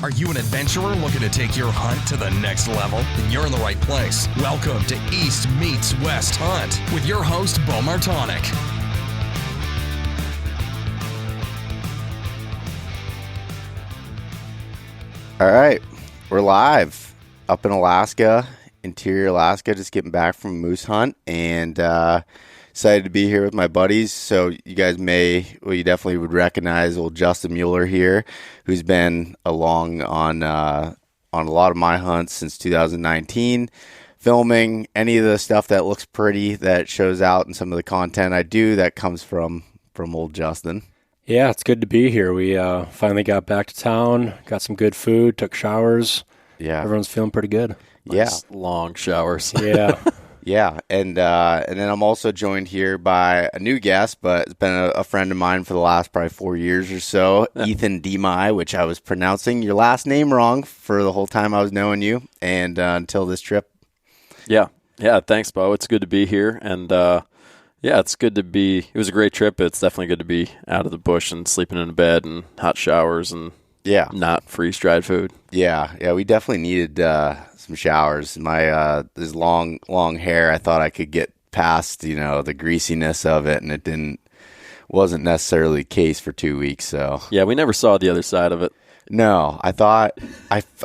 Are you an adventurer looking to take your hunt to the next level? Then you're in the right place. Welcome to East Meets West Hunt with your host, Beau Martonik. All right, we're live up in Alaska, interior Alaska, just getting back from a moose hunt, and excited to be here with my buddies. So you guys you definitely would recognize old Justin Mueller here, who's been along on a lot of my hunts since 2019, filming any of the stuff that looks pretty that shows out in some of the content I do that comes from old Justin. Yeah, it's good to be here. We finally got back to town, got some good food, took showers. Yeah, everyone's feeling pretty good. Nice long showers. Yeah. Yeah, and then I'm also joined here by a new guest, but it's been a friend of mine for the last probably 4 years or so, Ethan Demi, which I was pronouncing your last name wrong for the whole time I was knowing you, and until this trip. Yeah, thanks, Beau. It's good to be here, and it's good to be. It was a great trip. It's definitely good to be out of the bush and sleeping in a bed and hot showers and not freeze-dried food. Yeah, we definitely needed some showers. My this long hair, I thought I could get past the greasiness of it, and it wasn't necessarily the case for 2 weeks. So yeah, we never saw the other side of it. No, I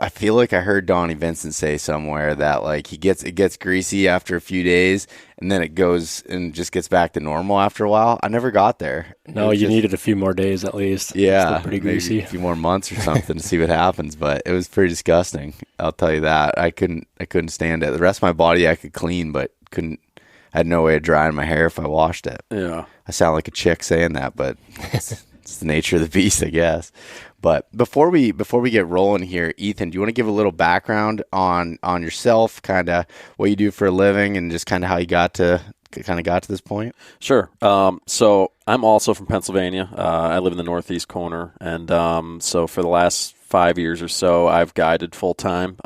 feel like I heard Donnie Vincent say somewhere that like it gets greasy after a few days, and then it goes and just gets back to normal after a while. I never got there. No, you needed a few more days at least. Yeah, still pretty greasy. Maybe a few more months or something to see what happens. But it was pretty disgusting. I'll tell you that. I couldn't stand it. The rest of my body I could clean, but I had no way of drying my hair if I washed it. Yeah, I sound like a chick saying that, but it's the nature of the beast, I guess. But before we get rolling here, Ethan, do you want to give a little background on yourself, kind of what you do for a living, and just kind of how you got to this point? Sure. So I'm also from Pennsylvania. I live in the northeast corner, and so for the last 5 years or so, I've guided full time.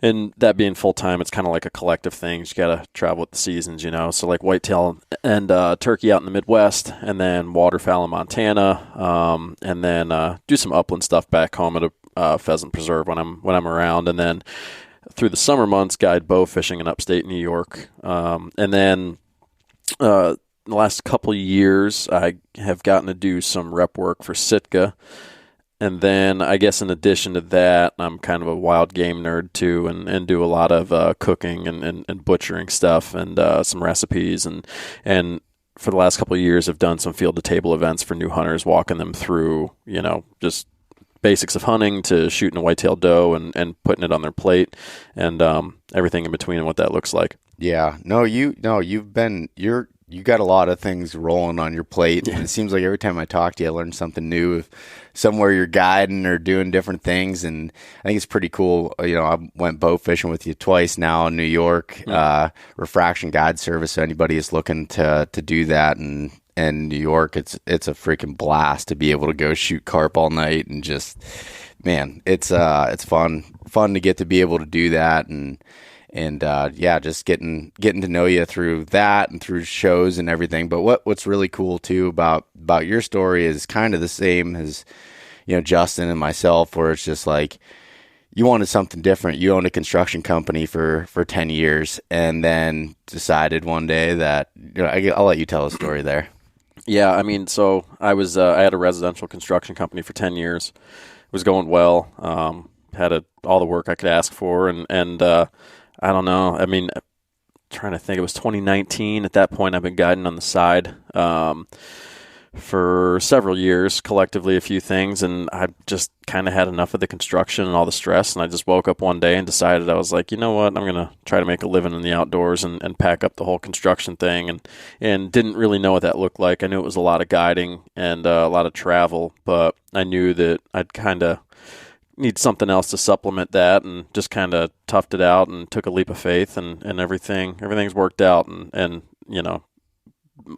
And that being full time, it's kind of like a collective thing. You got to travel with the seasons, So like whitetail and turkey out in the Midwest, and then waterfowl in Montana, and then do some upland stuff back home at a pheasant preserve when I'm around, and then through the summer months, guide bow fishing in upstate New York, and then the last couple of years, I have gotten to do some rep work for Sitka. And then I guess in addition to that, I'm kind of a wild game nerd too, and do a lot of cooking and butchering stuff and some recipes. And for the last couple of years, I've done some field to table events for new hunters, walking them through, just basics of hunting to shooting a whitetail doe and putting it on their plate and everything in between and what that looks like. Yeah, you got a lot of things rolling on your plate. Yeah. It seems like every time I talk to you, I learn something new. Somewhere you're guiding or doing different things, and I think it's pretty cool. I went bow fishing with you twice now in New York, refraction guide service. So anybody is looking to do that in New York, it's a freaking blast to be able to go shoot carp all night and just, man, it's fun to get to be able to do that and just getting to know you through that and through shows and everything. But what's really cool too about your story is kind of the same as, Justin and myself, where it's just like you wanted something different. You owned a construction company for 10 years and then decided one day that, I'll let you tell a story there. Yeah. I mean, so I had a residential construction company for 10 years. It was going well. Had all the work I could ask for. And I don't know. I mean, trying to think, it was 2019. At that point, I've been guiding on the side for several years, collectively a few things, and I just kind of had enough of the construction and all the stress, and I just woke up one day and decided, I was like, you know what, I'm going to try to make a living in the outdoors and pack up the whole construction thing, and didn't really know what that looked like. I knew it was a lot of guiding and a lot of travel, but I knew that I'd kind of need something else to supplement that, and just kind of toughed it out and took a leap of faith, and everything's worked out and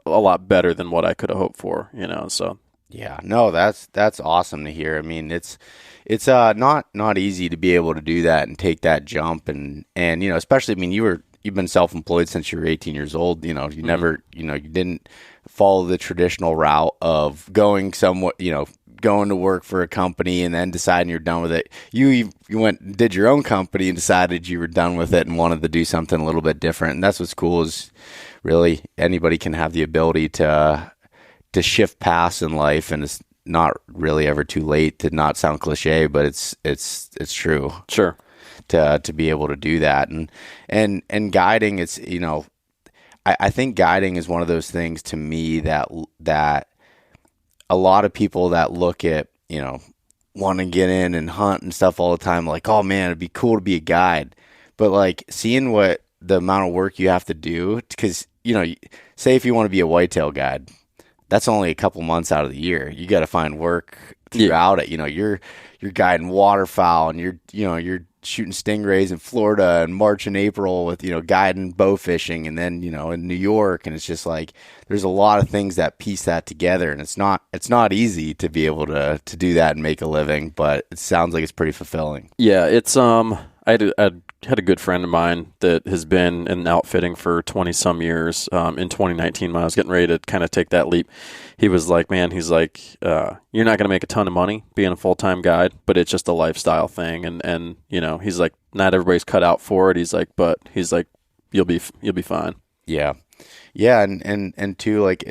a lot better than what I could have hoped for, so. Yeah, no, that's awesome to hear. I mean, it's not easy to be able to do that and take that jump and especially, I mean, you've been self-employed since you were 18 years old, you never, you didn't follow the traditional route of going somewhat, going to work for a company and then deciding you're done with it. You went and did your own company and decided you were done with it and wanted to do something a little bit different. And that's what's cool is really anybody can have the ability to shift paths in life, and it's not really ever too late, to not sound cliche, but it's true. Sure. To be able to do that. And guiding, it's, I think guiding is one of those things to me that a lot of people that look at, want to get in and hunt and stuff all the time, like, oh man, it'd be cool to be a guide. But like seeing what the amount of work you have to do, because, say if you want to be a whitetail guide, that's only a couple months out of the year. You got to find work throughout it. You're guiding waterfowl, and you're shooting stingrays in Florida and March and April with, guiding bow fishing, and then, in New York. And it's just like, there's a lot of things that piece that together, and it's not easy to be able to do that and make a living, but it sounds like it's pretty fulfilling. Yeah. It's, I had a good friend of mine that has been in outfitting for 20 some years. In 2019, when I was getting ready to kind of take that leap, he was like, man, you're not going to make a ton of money being a full-time guide, but it's just a lifestyle thing. And, he's like, not everybody's cut out for it. He's like, you'll be fine. Yeah. Yeah. And too, like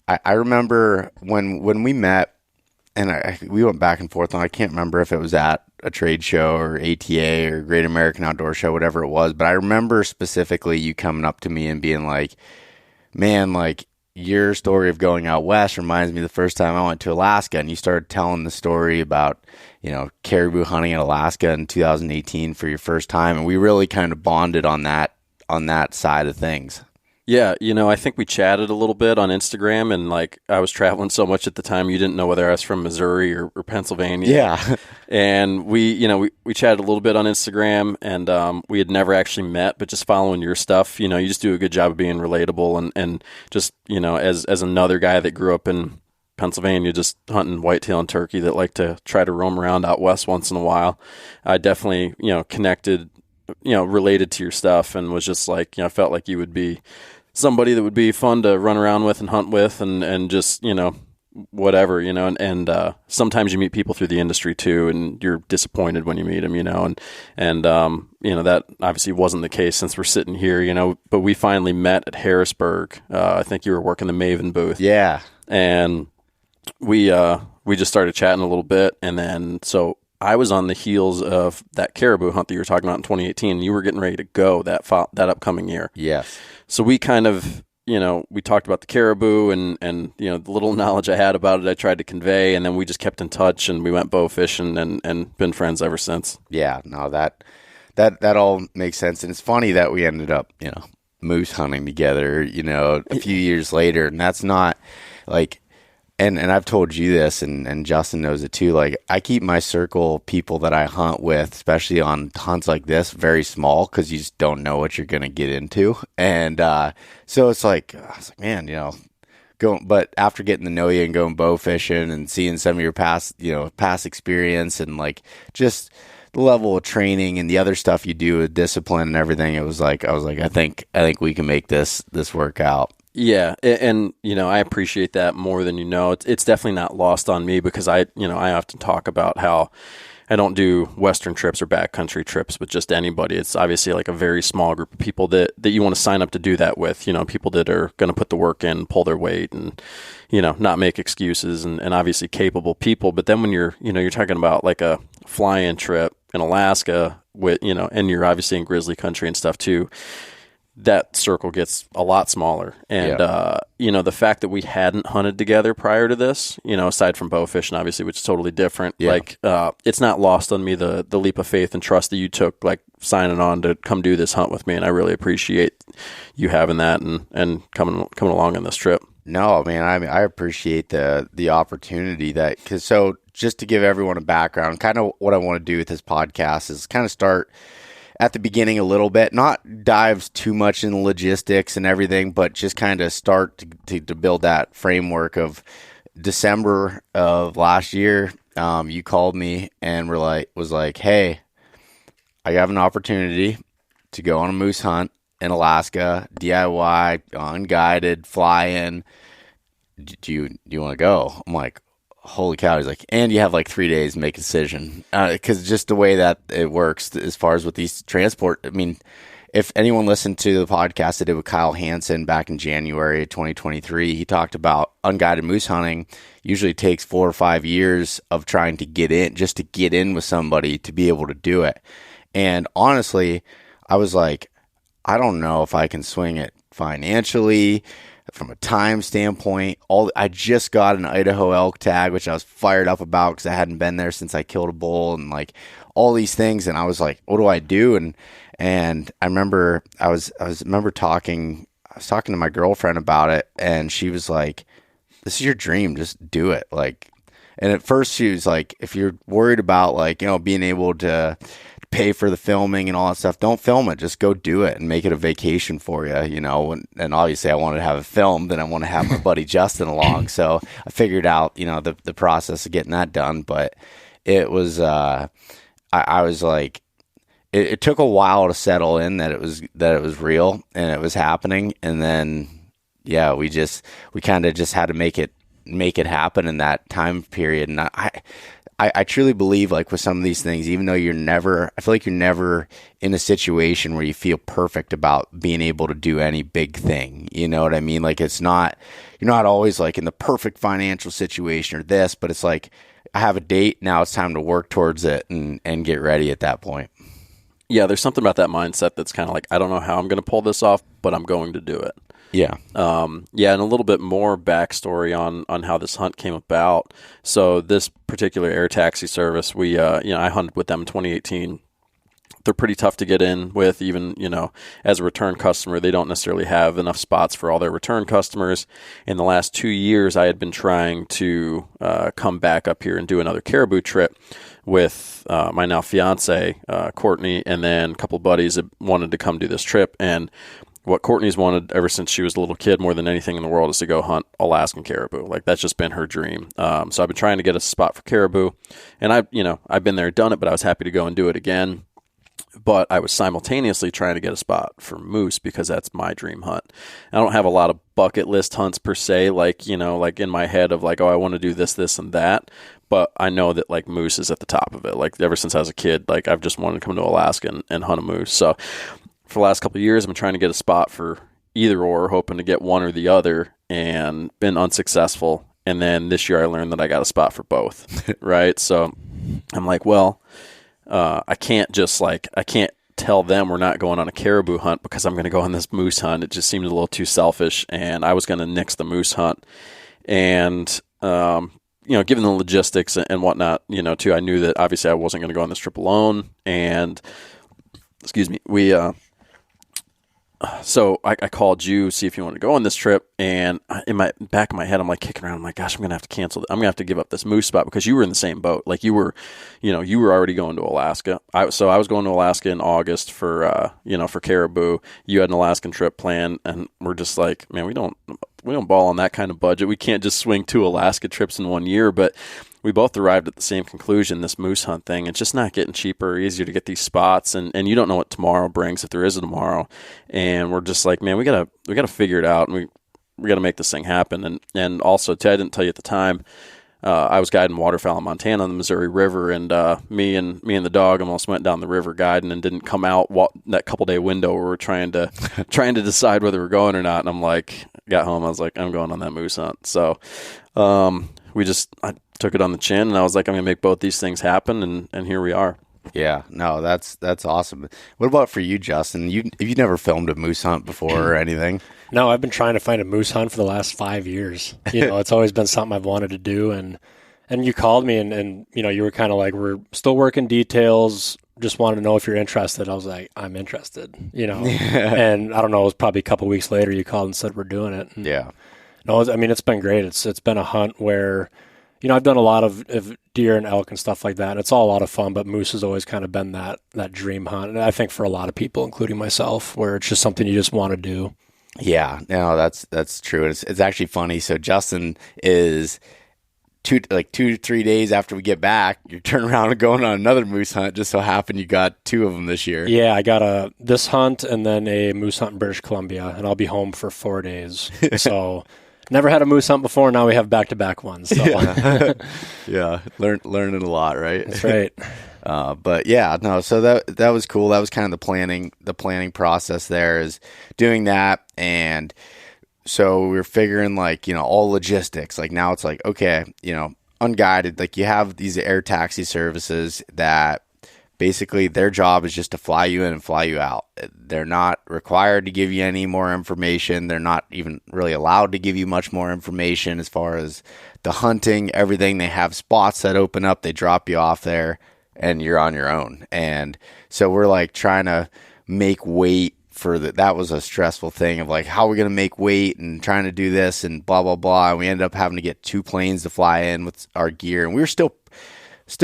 I remember when we met, and we went back and forth on, I can't remember if it was at a trade show or ATA or Great American Outdoor Show, whatever it was. But I remember specifically you coming up to me and being like, man, like your story of going out west reminds me of the first time I went to Alaska. And you started telling the story about, caribou hunting in Alaska in 2018 for your first time. And we really kind of bonded on that side of things. Yeah, I think we chatted a little bit on Instagram, and like I was traveling so much at the time, you didn't know whether I was from Missouri or Pennsylvania. Yeah, and we chatted a little bit on Instagram, and we had never actually met, but just following your stuff, you just do a good job of being relatable, and just as another guy that grew up in Pennsylvania, just hunting whitetail and turkey, that like to try to roam around out west once in a while. I definitely connected, related to your stuff, and was just like, I felt like you would be somebody that would be fun to run around with and hunt with, and just, whatever, and sometimes you meet people through the industry too, and you're disappointed when you meet them, and that obviously wasn't the case since we're sitting here, but we finally met at Harrisburg. I think you were working the Maven booth. Yeah. And we just started chatting a little bit, and then, so I was on the heels of that caribou hunt that you were talking about in 2018. And you were getting ready to go that upcoming year. Yes. So we kind of, we talked about the caribou, and the little knowledge I had about it, I tried to convey, and then we just kept in touch, and we went bow fishing and been friends ever since. Yeah, no, that all makes sense. And it's funny that we ended up, moose hunting together, a few years later. And that's not like, and I've told you this, and Justin knows it too. Like, I keep my circle of people that I hunt with, especially on hunts like this, very small, because you just don't know what you're going to get into. And so it's like, I was like, man, but after getting to know you and going bow fishing and seeing some of your past experience, and like just the level of training and the other stuff you do with discipline and everything, I was like, I think we can make this work out. Yeah, and I appreciate that more than It's definitely not lost on me, because I often talk about how I don't do Western trips or backcountry trips with just anybody. It's obviously like a very small group of people that you want to sign up to do that with. People that are going to put the work in, pull their weight, and not make excuses, and obviously capable people. But then when you're talking about like a fly-in trip in Alaska with and you're obviously in grizzly country and stuff too, that circle gets a lot smaller. And, the fact that we hadn't hunted together prior to this, aside from bow fishing, obviously, which is totally different, it's not lost on me, the leap of faith and trust that you took, like signing on to come do this hunt with me. And I really appreciate you having that and coming along on this trip. No, man, I appreciate the opportunity because so just to give everyone a background, kind of what I want to do with this podcast is kind of start at the beginning a little bit, not dives too much in the logistics and everything, but just kind of start to build that framework of December of last year. You called me and was like, hey, I have an opportunity to go on a moose hunt in Alaska, DIY, unguided, fly in. Do you want to go? I'm like, holy cow. He's like, and you have like 3 days to make a decision. Because just the way that it works as far as with these transport, I mean, if anyone listened to the podcast I did with Kyle Hansen back in January of 2023, he talked about unguided moose hunting usually takes 4 or 5 years of trying to get in, just to get in with somebody to be able to do it. And honestly, I was like, I don't know if I can swing it financially, from a time standpoint. I just got an Idaho elk tag, which I was fired up about because I hadn't been there since I killed a bull, and like all these things. And I was like, what do I do? And I remember I was talking to my girlfriend about it, and she was like, this is your dream, just do it. Like, and at first she was like, if you're worried about like, being able to pay for the filming and all that stuff, don't film it, just go do it and make it a vacation for you, and obviously I wanted to have it filmed, and I want to have my buddy Justin along. So I figured out, the process of getting that done, but it was, I was like, it took a while to settle in that it was real and it was happening. And then, yeah, we kind of just had to make it happen in that time period. And I truly believe, like, with some of these things, even though I feel like you're never in a situation where you feel perfect about being able to do any big thing. You know what I mean? Like, you're not always like in the perfect financial situation or this, but it's like, I have a date, now it's time to work towards it and get ready at that point. Yeah, there's something about that mindset that's kind of like, I don't know how I'm going to pull this off, but I'm going to do it. Yeah. Yeah, and a little bit more backstory on how this hunt came about. So this particular air taxi service, I hunted with them in 2018. They're pretty tough to get in with, even, as a return customer. They don't necessarily have enough spots for all their return customers. In the last 2 years, I had been trying to come back up here and do another caribou trip with my now fiance, Courtney, and then a couple of buddies that wanted to come do this trip. And what Courtney's wanted ever since she was a little kid more than anything in the world is to go hunt Alaskan caribou. Like, that's just been her dream. So I've been trying to get a spot for caribou, and I've been there, done it, but I was happy to go and do it again. But I was simultaneously trying to get a spot for moose because that's my dream hunt. I don't have a lot of bucket list hunts per se, like in my head of like, oh, I want to do this, this, and that. But I know that like moose is at the top of it. Like, ever since I was a kid, like I've just wanted to come to Alaska and hunt a moose. So for the last couple of years, I've been trying to get a spot for either or, hoping to get one or the other, and been unsuccessful. And then this year I learned that I got a spot for both, right? So I'm like, well, I can't tell them we're not going on a caribou hunt because I'm going to go on this moose hunt. It just seemed a little too selfish, and I was going to nix the moose hunt. And, given the logistics and whatnot, too, I knew that obviously I wasn't going to go on this trip alone. And, so I called you, see if you want to go on this trip, and in my back of my head, I'm like kicking around. I'm like, gosh, I'm going to have to cancel. I'm going to have to give up this moose spot because you were in the same boat. Like, you were already going to Alaska. So I was going to Alaska in August for caribou. You had an Alaskan trip planned, and we're just like, man, we don't ball on that kind of budget. We can't just swing 2 Alaska trips in 1 year, but we both arrived at the same conclusion, this moose hunt thing. It's just not getting cheaper or easier to get these spots, and you don't know what tomorrow brings, if there is a tomorrow. And we're just like, man, we gotta figure it out, and we gotta make this thing happen. And also, too, I didn't tell you at the time, I was guiding waterfowl in Montana on the Missouri River, and me and the dog almost went down the river guiding and didn't come out that couple day window where we're trying to decide whether we're going or not. And I'm like, got home, I was like, I'm going on that moose hunt. So I took it on the chin, and I was like, I'm going to make both these things happen, and here we are. Yeah, no, that's awesome. What about for you, Justin? Have you never filmed a moose hunt before or anything? No, I've been trying to find a moose hunt for the last 5 years. It's always been something I've wanted to do, and you called me, and you were kind of like, we're still working details, just wanted to know if you're interested. I was like, I'm interested, and I don't know, it was probably a couple of weeks later you called and said we're doing it. And yeah. No, it's been great. It's been a hunt where, I've done a lot of deer and elk and stuff like that. And it's all a lot of fun, but moose has always kind of been that dream hunt. And I think for a lot of people, including myself, where it's just something you just want to do. Yeah, no, that's true. It's actually funny. So Justin is 2-3 days after we get back, you turn around and going on another moose hunt. Just so happened you got 2 of them this year. Yeah, I got this hunt and then a moose hunt in British Columbia, and I'll be home for 4 days. So Never had a moose hunt before. Now we have back-to-back ones. So. Yeah, learning a lot, right? That's right. But yeah, no. So that was cool. That was kind of the planning process. There is doing that, and so we were figuring all logistics. Like now it's like, okay, unguided. Like you have these air taxi services that basically their job is just to fly you in and fly you out. They're not required to give you any more information. They're not even really allowed to give you much more information as far as the hunting, everything. They have spots that open up. They drop you off there and you're on your own. And so we're like trying to make weight for that was a stressful thing of like, how are we going to make weight and trying to do this and blah, blah, blah. And we ended up having to get 2 planes to fly in with our gear. And we were still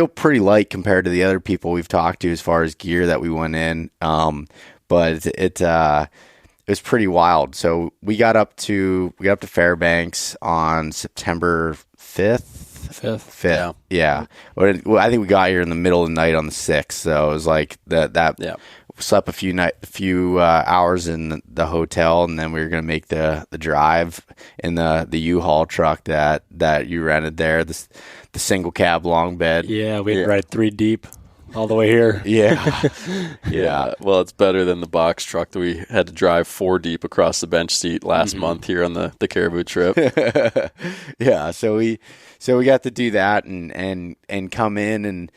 pretty light compared to the other people we've talked to as far as gear that we went in. But it was pretty wild. So we got up to Fairbanks on September 5th. Yeah. Well, I think we got here in the middle of the night on the 6th. So it was like that. Yeah. Slept a few hours in the hotel, and then we were going to make the drive in the U-Haul truck that you rented there, the single cab long bed. Yeah, we'd ride 3 deep all the way here. Yeah. Yeah. Well, it's better than the box truck that we had to drive 4 deep across the bench seat last month here on the caribou trip. Yeah. So we got to do that and come in, and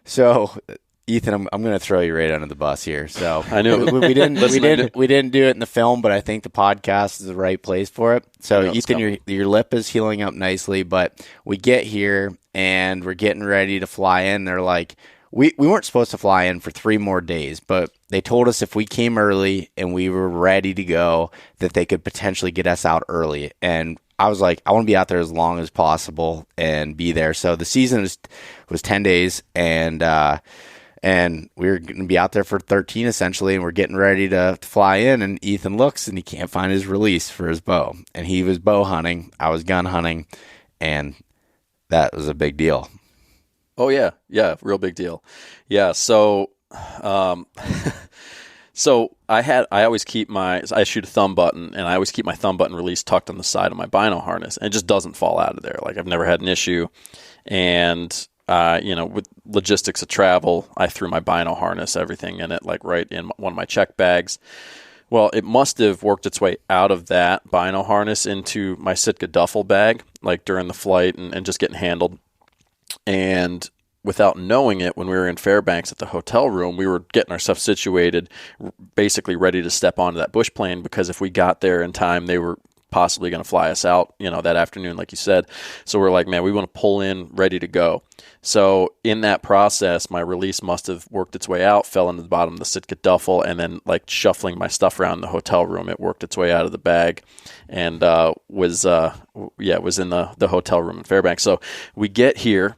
so Ethan, I'm going to throw you right under the bus here. So I knew we didn't do it in the film, but I think the podcast is the right place for it. So Ethan, your lip is healing up nicely, but we get here and we're getting ready to fly in. They're like, we weren't supposed to fly in for 3 more days, but they told us if we came early and we were ready to go, that they could potentially get us out early. And I was like, I want to be out there as long as possible and be there. So the season was 10 days, and we were going to be out there for 13 essentially, and we're getting ready to fly in, and Ethan looks and he can't find his release for his bow. And he was bow hunting, I was gun hunting, and that was a big deal. Oh yeah, real big deal. Yeah, so so I always keep I shoot a thumb button, and I always keep my thumb button release tucked on the side of my bino harness, and it just doesn't fall out of there. Like I've never had an issue, and with logistics of travel, I threw my bino harness, everything in it, like right in one of my check bags. Well, it must have worked its way out of that bino harness into my Sitka duffel bag, like during the flight and just getting handled. And without knowing it, when we were in Fairbanks at the hotel room, we were getting our stuff situated, basically ready to step onto that bush plane, because if we got there in time, they were possibly going to fly us out, that afternoon, like you said. So we're like, man, we want to pull in, ready to go. So in that process, my release must have worked its way out, fell into the bottom of the Sitka duffel, and then like shuffling my stuff around the hotel room, it worked its way out of the bag and was in the hotel room in Fairbanks. So we get here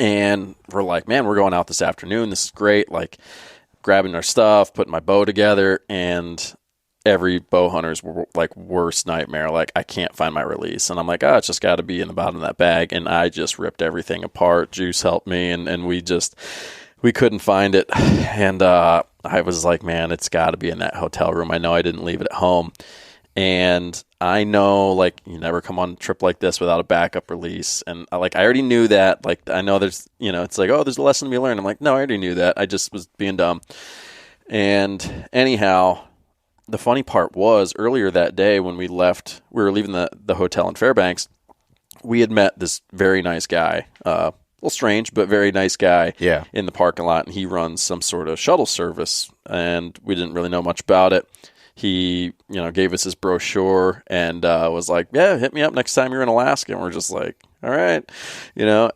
and we're like, man, we're going out this afternoon. This is great. Like grabbing our stuff, putting my bow together, and every bow hunter's like worst nightmare. Like I can't find my release, and I'm like, it's just got to be in the bottom of that bag. And I just ripped everything apart. Juice helped me, and we couldn't find it. And I was like, man, it's got to be in that hotel room. I know I didn't leave it at home, and I know like you never come on a trip like this without a backup release. And I already knew that. Like I know there's it's like, there's a lesson to be learned. I'm like, no, I already knew that. I just was being dumb. And anyhow, the funny part was earlier that day when we were leaving the hotel in Fairbanks, we had met this very nice guy, a little strange, but very nice guy in the parking lot. And he runs some sort of shuttle service, and we didn't really know much about it. He, gave us his brochure and was like, yeah, hit me up next time you're in Alaska. And we're just like, all right,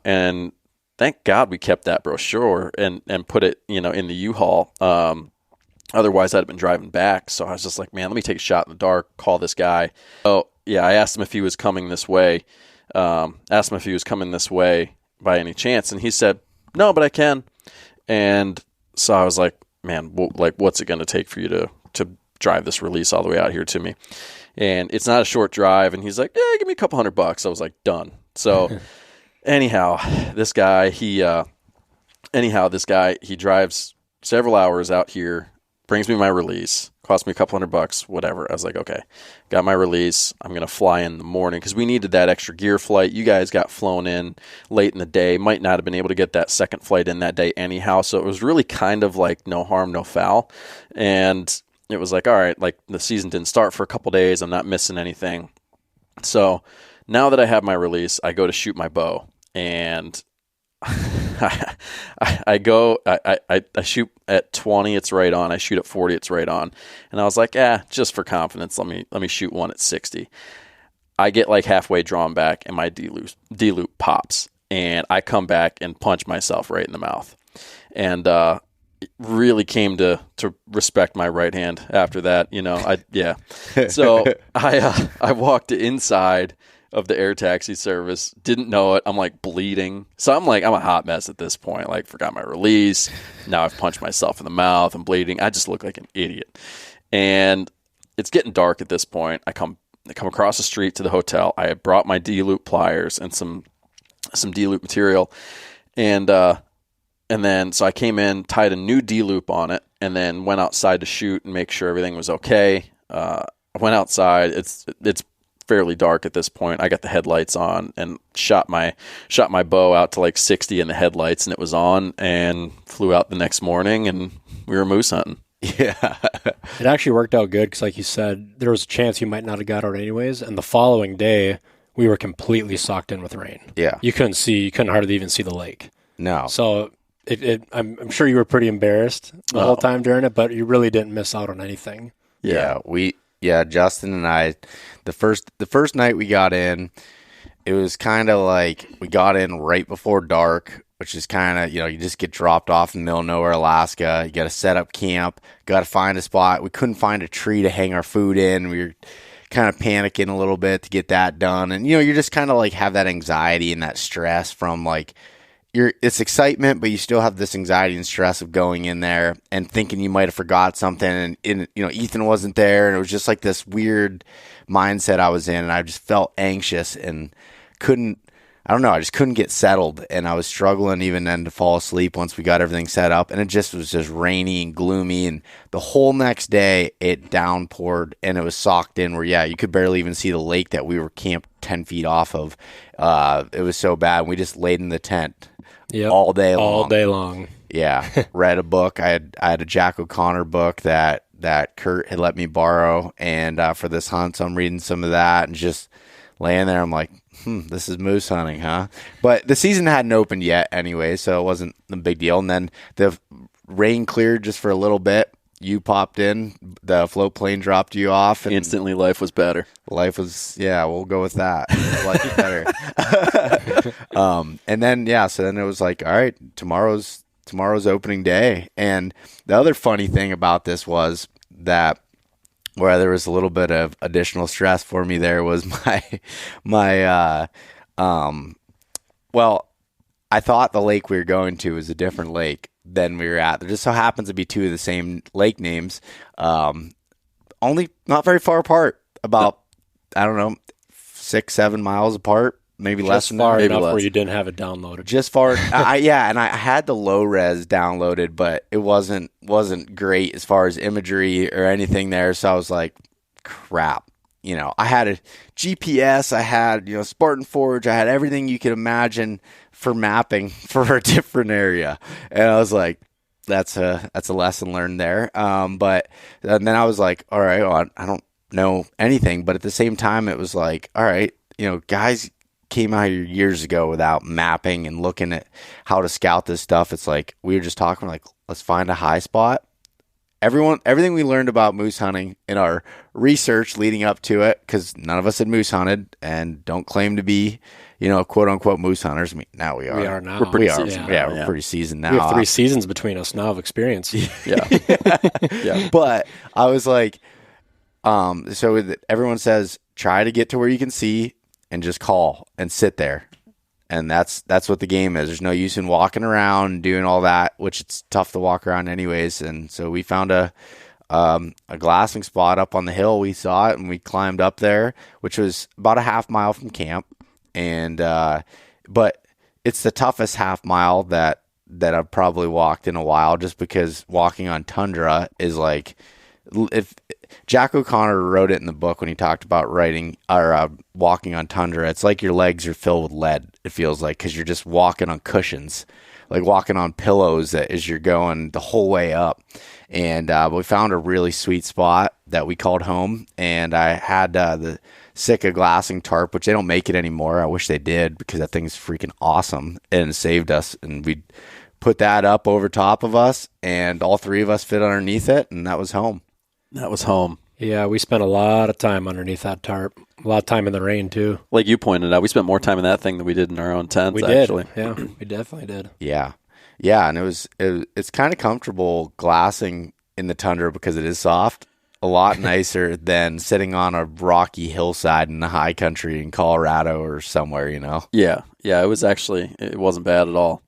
and thank God we kept that brochure and put it, in the U-Haul. Otherwise, I'd have been driving back. So I was just like, man, let me take a shot in the dark, call this guy. Oh, yeah, I asked him if he was coming this way. By any chance. And he said, no, but I can. And so I was like, man, what's it going to take for you to drive this release all the way out here to me? And it's not a short drive. And he's like, yeah, give me a couple $100. I was like, done. So anyhow, this guy, he drives several hours out here, brings me my release. Cost me a couple $100, whatever. I was like, okay, got my release. I'm going to fly in the morning because we needed that extra gear flight. You guys got flown in late in the day. Might not have been able to get that second flight in that day anyhow. So it was really kind of like no harm, no foul. And it was like, all right, like the season didn't start for a couple days. I'm not missing anything. So now that I have my release, I go to shoot my bow. And I shoot at 20, it's right on. I shoot at 40, it's right on. And I was like, just for confidence, let me shoot one at 60. I get like halfway drawn back and my D-loop pops. And I come back and punch myself right in the mouth. And really came to respect my right hand after that. So I walked inside of the air taxi service, didn't know it. I'm like bleeding. So I'm a hot mess at this point. Like, forgot my release. Now I've punched myself in the mouth. I'm bleeding. I just look like an idiot. And it's getting dark at this point. I come across the street to the hotel. I had brought my D-loop pliers and some D-loop material. And then so I came in, tied a new D-loop on it, and then went outside to shoot and make sure everything was okay. I went outside. It's fairly dark at this point. I got the headlights on and shot my bow out to like 60 in the headlights, and it was on, and flew out the next morning, and we were moose hunting. Yeah. It actually worked out good because, like you said, there was a chance you might not have got out anyways. And the following day, we were completely socked in with rain. Yeah. You couldn't hardly even see the lake. No. So I'm sure you were pretty embarrassed the whole time during it, but you really didn't miss out on anything. Yeah. Justin and I, the first night we got in, it was kind of like we got in right before dark, which is kind of, you just get dropped off in the middle of nowhere, Alaska. You got to set up camp, got to find a spot. We couldn't find a tree to hang our food in. We were kind of panicking a little bit to get that done. And, you're just kind of like have that anxiety and that stress from like, it's excitement, but you still have this anxiety and stress of going in there and thinking you might have forgot something. And Ethan wasn't there. And it was just like this weird mindset I was in. And I just felt anxious and I just couldn't get settled. And I was struggling even then to fall asleep once we got everything set up. And it just was just rainy and gloomy. And the whole next day it downpoured and it was socked in where, you could barely even see the lake that we were camped 10 feet off of. It was so bad. We just laid in the tent. Yep. All day long. Yeah. Read a book. I had a Jack O'Connor book that Kurt had let me borrow and for this hunt. So I'm reading some of that and just laying there. I'm like, this is moose hunting, huh? But the season hadn't opened yet anyway, so it wasn't a big deal. And then the rain cleared just for a little bit. You popped in, the float plane dropped you off. And instantly life was better. Life was, we'll go with that. Life is better. And then, so then it was like, all right, tomorrow's opening day. And the other funny thing about this was that where there was a little bit of additional stress for me there was I thought the lake we were going to was a different lake than we were at. There just so happens to be two of the same lake names, only not very far apart, about, 6-7 miles apart, maybe less than that. Far Maybe enough less. where you didn't have it downloaded. Just far, and I had the low res downloaded, but it wasn't great as far as imagery or anything there. So I was like, crap. I had a GPS, I had Spartan Forge, I had everything you could imagine for mapping for a different area, and I was like, that's a lesson learned there. But and then I was like, all right, well, I don't know anything, but at the same time, it was like, all right, guys came out here years ago without mapping and looking at how to scout this stuff. It's like we were just talking like, let's find a high spot. Everything we learned about moose hunting in our research leading up to it, because none of us had moose hunted and don't claim to be, quote unquote moose hunters. I mean, now we are. We are now. We're pretty seasoned. we're pretty seasoned now. We have 3 seasons between us now of experience. Yeah. But I was like, so everyone says try to get to where you can see and just call and sit there. And that's what the game is. There's no use in walking around and doing all that, which it's tough to walk around anyways. And so we found a glassing spot up on the hill. We saw it and we climbed up there, which was about a half mile from camp. And but it's the toughest half mile that I've probably walked in a while, just because walking on tundra is like if Jack O'Connor wrote it in the book when he talked about writing or walking on tundra, it's like your legs are filled with lead. It feels like, because you're just walking on cushions, like walking on pillows as you're going the whole way up. And we found a really sweet spot that we called home, and I had the Sitka glassing tarp, which they don't make it anymore. I wish they did, because that thing's freaking awesome and it saved us. And we put that up over top of us, and all three of us fit underneath it, and that was home. That was home. Yeah, we spent a lot of time underneath that tarp. A lot of time in the rain, too. Like you pointed out, we spent more time in that thing than we did in our own tents, We actually. did. Yeah, we definitely did. Yeah. Yeah, and it's kind of comfortable glassing in the tundra because it is soft. A lot nicer than sitting on a rocky hillside in the high country in Colorado or somewhere, you know? Yeah. Yeah, it wasn't bad at all.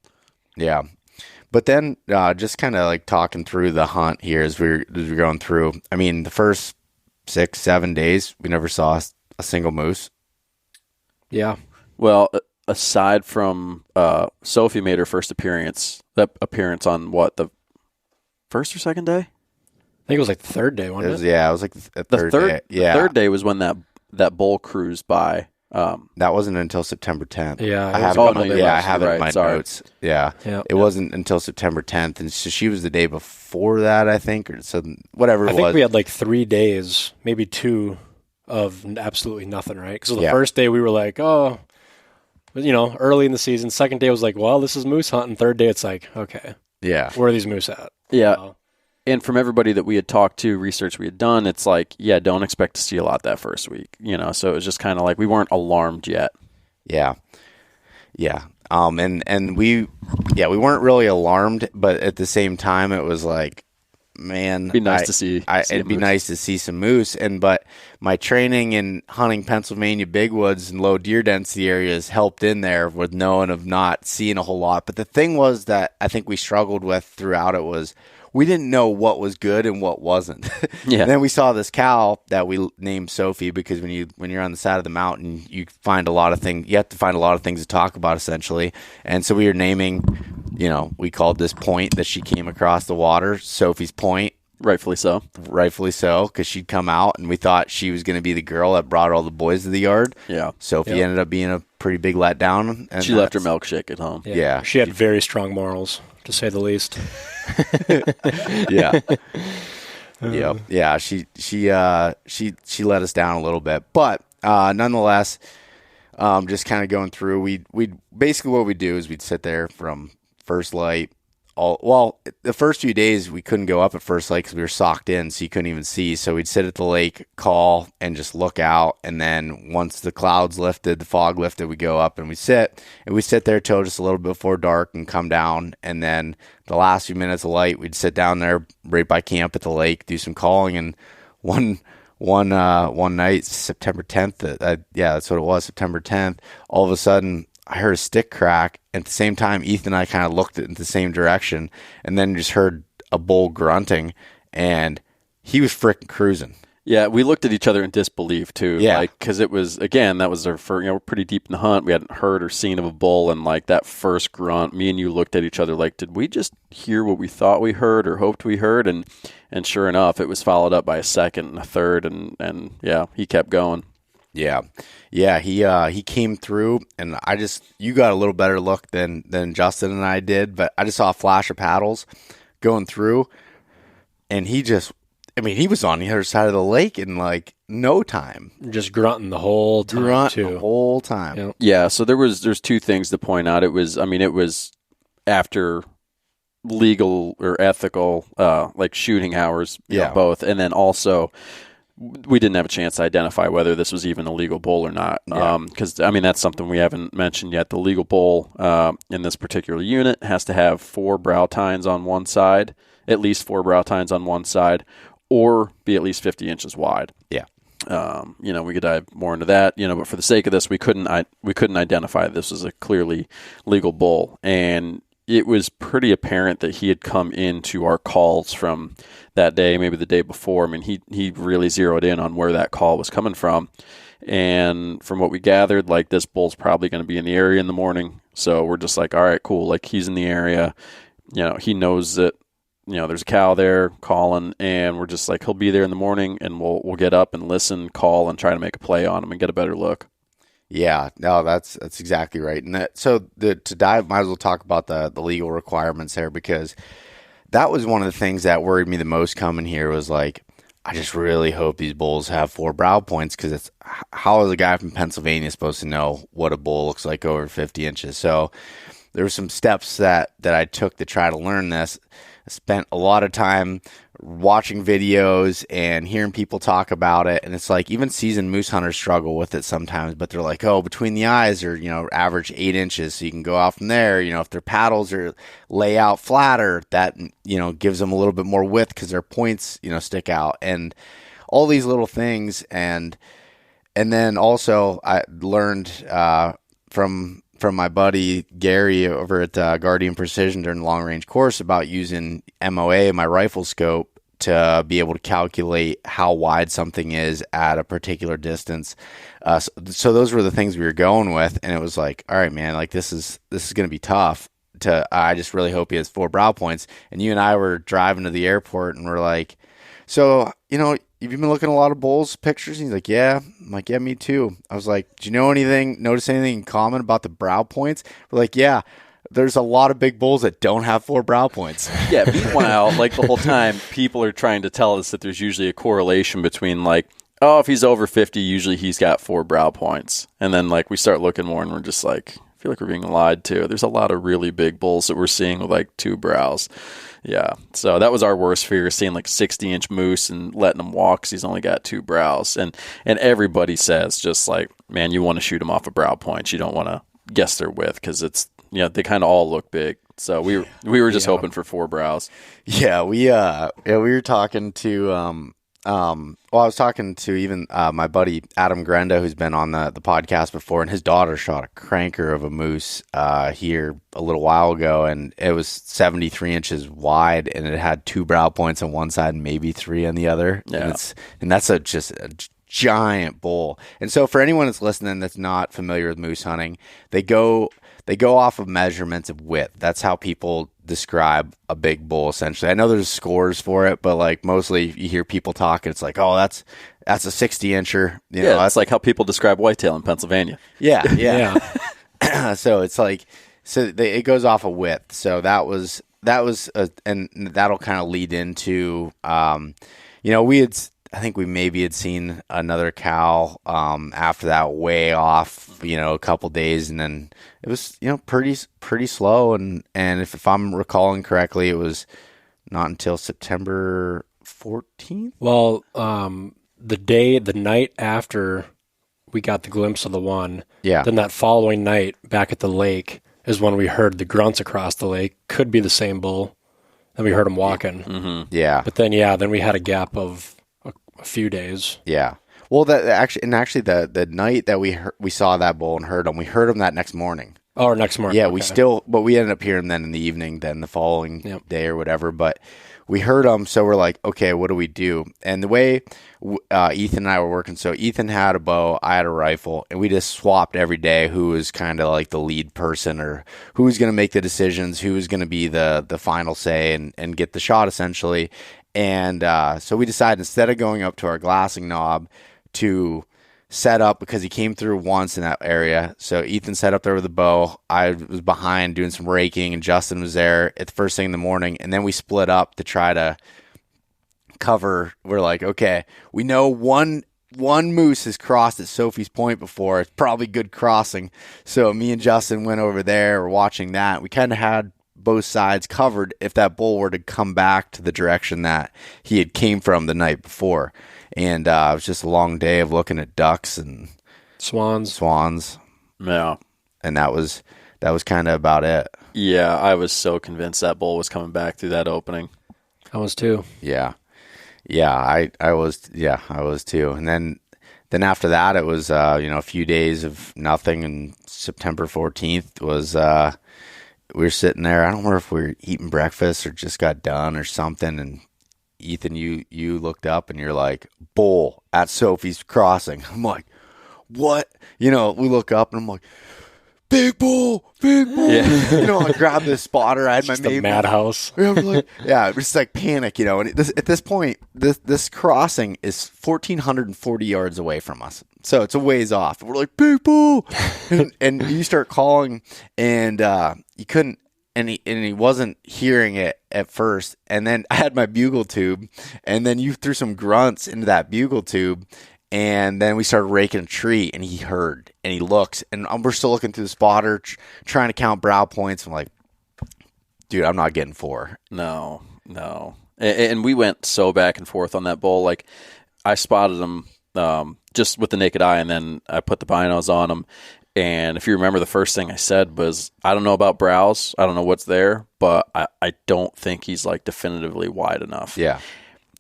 Yeah. But then just kind of like talking through the hunt here as we're going through. I mean, the first 6-7 days, we never saw a single moose. Yeah. Well, aside from Sophie made her first appearance on what, the first or second day? I think it was like the third day, wasn't it? Yeah, it was like the third day. Yeah. The third day was when that bull cruised by. That wasn't until September 10th. Yeah. I have I have it in my notes. Yeah. It wasn't until September 10th, and so she was the day before that, I think, or so whatever it was. I think we had like 3 days, maybe 2, of absolutely nothing, right? Because the first day we were like, oh, early in the season. Second day was like, well, this is moose hunting. Third day it's like, okay, yeah, where are these moose at? Yeah. And from everybody that we had talked to, research we had done, it's like, yeah, don't expect to see a lot that first week, So it was just kind of like we weren't alarmed yet. Yeah, yeah. And we weren't really alarmed, but at the same time, it was like, man, it'd be nice to see. It'd be nice to see some moose. But my training in hunting Pennsylvania big woods and low deer density areas helped in there with knowing of not seeing a whole lot. But the thing was that I think we struggled with throughout it was, we didn't know what was good and what wasn't. Yeah. And then we saw this cow that we named Sophie, because when you're on the side of the mountain, you find a lot of things. You have to find a lot of things to talk about, essentially. And so we were naming, we called this point that she came across the water Sophie's Point. Rightfully so, because she'd come out, and we thought she was going to be the girl that brought all the boys to the yard. Yeah. Sophie ended up being a pretty big letdown. And she left her milkshake at home. Yeah. She had very strong morals, to say the least. Yeah. Yeah. She let us down a little bit, but nonetheless, just kind of going through. We basically what we do is we'd sit there from first light. The first few days we couldn't go up at first light because we were socked in, so you couldn't even see. So we'd sit at the lake, call, and just look out. And then once the clouds lifted, the fog lifted, we go up and we sit there till just a little bit before dark and come down. And then the last few minutes of light, we'd sit down there right by camp at the lake, do some calling. And one night, September 10th, that's what it was, September 10th. All of a sudden, I heard a stick crack. At the same time, Ethan and I kind of looked in the same direction, and then just heard a bull grunting, and he was freaking cruising. Yeah, we looked at each other in disbelief too. Yeah, because it was, again, that was our first. We're pretty deep in the hunt. We hadn't heard or seen of a bull, and like that first grunt, me and you looked at each other like, did we just hear what we thought we heard or hoped we heard? And sure enough, it was followed up by a second and a third, and yeah, he kept going. Yeah. He came through, and you got a little better look than Justin and I did, but I just saw a flash of paddles going through, and he was on the other side of the lake in like no time, just grunting the whole time. Yep. Yeah. So there's 2 things to point out. It was after legal or ethical, like shooting hours, both, and then also, we didn't have a chance to identify whether this was even a legal bull or not. Because, that's something we haven't mentioned yet. The legal bull in this particular unit has to have 4 brow tines on one side, at least 4 brow tines on one side, or be at least 50 inches wide. Yeah. We could dive more into that, but for the sake of this, we couldn't identify this as a clearly legal bull. And it was pretty apparent that he had come into our calls from that day, maybe the day before. He really zeroed in on where that call was coming from. And from what we gathered, like, this bull's probably going to be in the area in the morning. So we're just like, all right, cool. Like, he's in the area. He knows that there's a cow there calling, and we're just like, he'll be there in the morning, and we'll get up and listen, call, and try to make a play on him and get a better look. Yeah, no, that's exactly right. And to dive, might as well talk about the legal requirements there, because that was one of the things that worried me the most coming here was like, I just really hope these bulls have 4 brow points, because it's how is a guy from Pennsylvania supposed to know what a bull looks like over 50 inches? So there were some steps that I took to try to learn this. I spent a lot of time watching videos and hearing people talk about it. And it's like even seasoned moose hunters struggle with it sometimes, but they're like, oh, between the eyes are, average 8 inches. So you can go out from there. If their paddles are lay out flatter, that, gives them a little bit more width because their points, stick out, and all these little things. And then also I learned from my buddy Gary over at Guardian Precision during the long range course about using MOA, my rifle scope, to be able to calculate how wide something is at a particular distance. So those were the things we were going with, and it was like, all right, man, like this is going to be tough. I just really hope he has 4 brow points. And you and I were driving to the airport, and we're like, so have you been looking at a lot of bulls pictures? And he's like, yeah. I'm like, yeah, me too. I was like, do you notice anything in common about the brow points? We're like, yeah, there's a lot of big bulls that don't have 4 brow points. Yeah, meanwhile, like the whole time, people are trying to tell us that there's usually a correlation between like, oh, if he's over 50, usually he's got 4 brow points. And then like we start looking more and we're just like, I feel like we're being lied to. There's a lot of really big bulls that we're seeing with like 2 brows. Yeah, so that was our worst fear, seeing like 60-inch moose and letting him walk because he's only got 2 brows. And everybody says just like, man, you want to shoot him off a brow point. You don't want to guess their width because it's, they kind of all look big. So we were just hoping for 4 brows. Yeah, we were talking to I was talking to even my buddy Adam Grenda, who's been on the podcast before, and his daughter shot a cranker of a moose here a little while ago, and it was 73 inches wide, and it had 2 brow points on one side and maybe 3 on the other. Yeah. And that's just a giant bull. And so for anyone that's listening that's not familiar with moose hunting, they go off of measurements of width. That's how people describe a big bull, essentially. I know there's scores for it, but like mostly you hear people talk and it's like, oh, that's a 60-incher. That's like how people describe whitetail in Pennsylvania. Yeah. So it's like, it goes off of width. So that was, and that'll kind of lead into, I think we maybe had seen another cow after that way off, a couple days, and then it was, pretty slow. And if I'm recalling correctly, it was not until September 14th. Well, the night after we got the glimpse of the one, then that following night back at the lake is when we heard the grunts across the lake. Could be the same bull. Then we heard him walking. Mm-hmm. Yeah. But then we had a gap of a few days. Yeah. Well, the night that we saw that bull and heard him, we heard him that next morning. Oh, or next morning. Yeah, okay. But we ended up hearing them in the evening, then the following day or whatever. But we heard them, so we're like, okay, what do we do? And the way Ethan and I were working, so Ethan had a bow, I had a rifle, and we just swapped every day who was kind of like the lead person or who was going to make the decisions, who was going to be the final say and get the shot, essentially. And so we decided, instead of going up to our glassing knob, to set up, because he came through once in that area. So Ethan set up there with the bow. I was behind doing some raking, and Justin was there at the first thing in the morning. And then we split up to try to cover. We're like, okay, we know one moose has crossed at Sophie's Point before. It's probably good crossing. So me and Justin went over there. We're watching that. We kind of had both sides covered if that bull were to come back to the direction that he had came from the night before. And it was just a long day of looking at ducks and swans. Yeah. And that was kind of about it. Yeah, I was so convinced that bull was coming back through that opening. I was too. Yeah. I was too. And then after that, it was a few days of nothing. And September 14th was we were sitting there. I don't remember if we were eating breakfast or just got done or something. And Ethan, you looked up and you're like, bull at Sophie's Crossing. I'm like, what? We look up and I'm like, big bull, big bull. Yeah. You know, I grabbed this spotter. I had my The main madhouse. yeah, it was like panic, you know. And at this point, this crossing is 1,440 yards away from us, so it's a ways off. We're like, big bull, and you start calling, and you couldn't, and he wasn't hearing it at first. And then I had my bugle tube, and then you threw some grunts into that bugle tube. And then we started raking a tree, and he heard, and he looks, and we're still looking through the spotter, trying to count brow points. I'm like, dude, I'm not getting 4. No. And we went so back and forth on that bull. Like, I spotted him just with the naked eye, and then I put the binos on him. And if you remember, the first thing I said was, I don't know about brows. I don't know what's there, but I don't think he's, like, definitively wide enough. Yeah.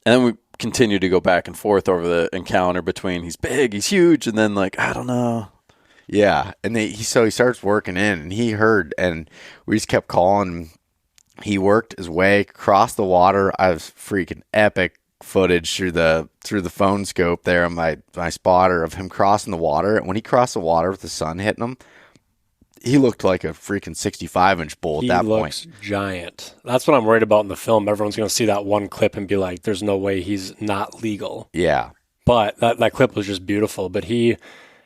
And then we continue to go back and forth over the encounter between he's big, he's huge, and then like, I don't know. Yeah. And so he starts working in, and he heard, and we just kept calling. He worked his way across the water. I was freaking epic footage through the phone scope there on my spotter of him crossing the water. And when he crossed the water with the sun hitting him, he looked like a freaking 65-inch bull at that point. He looks giant. That's what I'm worried about in the film. Everyone's going to see that one clip and be like, there's no way he's not legal. Yeah. But that clip was just beautiful. But he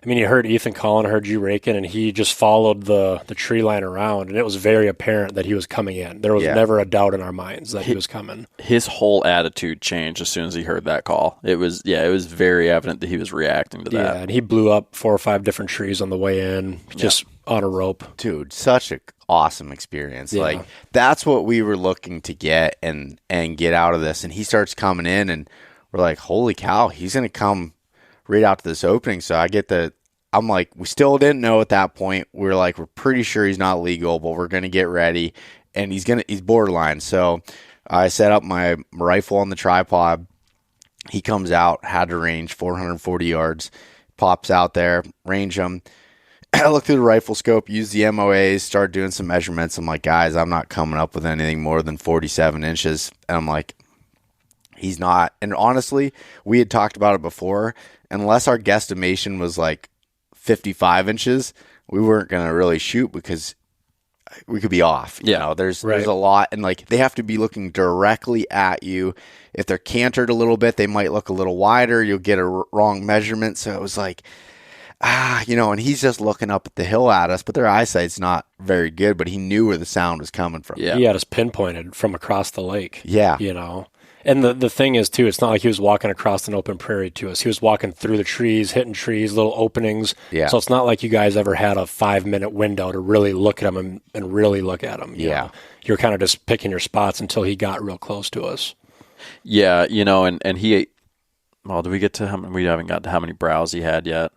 heard Ethan calling, heard you raking, and he just followed the tree line around, and it was very apparent that he was coming in. There was never a doubt in our minds that he was coming. His whole attitude changed as soon as he heard that call. It was very evident that he was reacting to that. Yeah, and he blew up 4 or 5 different trees on the way in, just on a rope. Dude, such an awesome experience. Yeah. Like, that's what we were looking to get and get out of this. And he starts coming in, and we're like, holy cow, he's going to come right out to this opening. So I'm like, we still didn't know at that point. We're like, we're pretty sure he's not legal, but we're going to get ready, and he's borderline. So I set up my rifle on the tripod. He comes out, had to range 440 yards, pops out there, range him. I look through the rifle scope, use the MOAs, start doing some measurements. I'm like, guys, I'm not coming up with anything more than 47 inches. And I'm like, he's not. And honestly, we had talked about it before. Unless our guesstimation was like 55 inches, we weren't going to really shoot because we could be off. You know, there's a lot, and like, they have to be looking directly at you. If they're cantered a little bit, they might look a little wider. You'll get a wrong measurement. So it was like, and he's just looking up at the hill at us, but their eyesight's not very good, but he knew where the sound was coming from. Yeah. He had us pinpointed from across the lake. Yeah. And the thing is, too, it's not like he was walking across an open prairie to us. He was walking through the trees, hitting trees, little openings. Yeah. So it's not like you guys ever had a 5-minute window to really look at him and really look at him. You know? You're kind of just picking your spots until he got real close to us. Yeah, and he, well, did we get to how many? We haven't got to how many brows he had yet.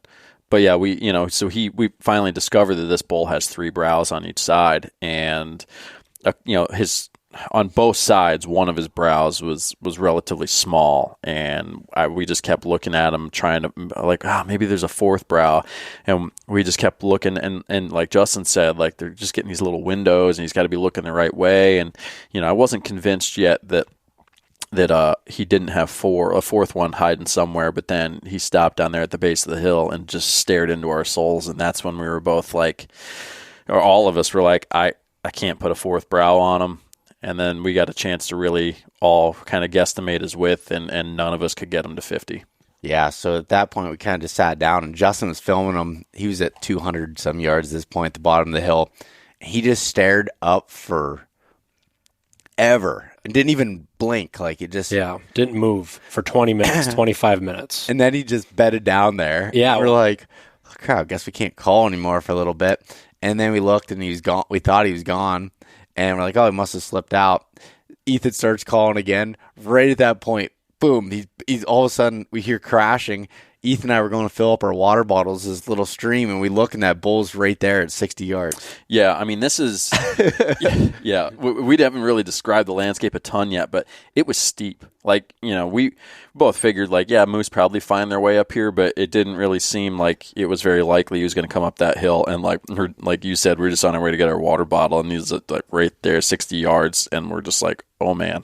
But yeah, we finally discovered that this bull has 3 brows on each side, and on both sides, one of his brows was relatively small, and we just kept looking at him, trying to maybe there's a 4th brow, and we just kept looking, and like Justin said, like, they're just getting these little windows, and he's got to be looking the right way, and I wasn't convinced yet that he didn't have a 4th one hiding somewhere, but then he stopped down there at the base of the hill and just stared into our souls, and that's when we were both like, or all of us were like, I can't put a 4th brow on him. And then we got a chance to really all kind of guesstimate his width, and none of us could get him to 50. Yeah, so at that point, we kind of just sat down, and Justin was filming him. He was at 200-some yards at this point at the bottom of the hill. He just stared up for ever and didn't even blink. Like, it just... Yeah, didn't move for 20 minutes, 25 minutes. And then he just bedded down there. Yeah. We're like, oh, crap, guess we can't call anymore for a little bit. And then we looked, and he was gone. We thought he was gone. And we're like, oh, he must have slipped out. Ethan starts calling again. Right at that point, boom, he's all of a sudden, we hear crashing. Ethan and I were going to fill up our water bottles, this little stream, and we look, and that bull's right there at 60 yards. Yeah, I mean, this is... yeah, we haven't really described the landscape a ton yet, but it was steep. Like, we both figured, like, yeah, moose probably find their way up here, but it didn't really seem like it was very likely he was going to come up that hill. And like you said, we're just on our way to get our water bottle, and he's like right there, 60 yards, and we're just like, oh, man.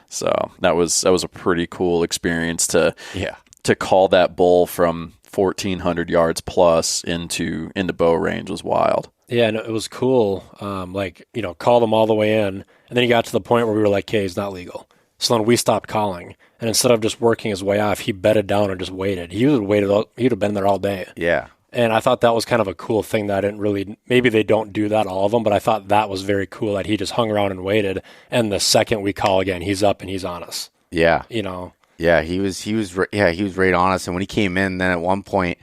So that was a pretty cool experience to to call that bull from 1,400 yards plus into bow range was wild. Yeah, and it was cool. Called him all the way in, and then he got to the point where we were like, "Okay, he's not legal." So then we stopped calling, and instead of just working his way off, he bedded down and just waited. He would have been there all day. Yeah. And I thought that was kind of a cool thing that I didn't really, maybe they don't do that, all of them, but I thought that was very cool that he just hung around and waited. And the second we call again, he's up and he's on us. Yeah. Yeah, he was right on us. And when he came in, then at one point,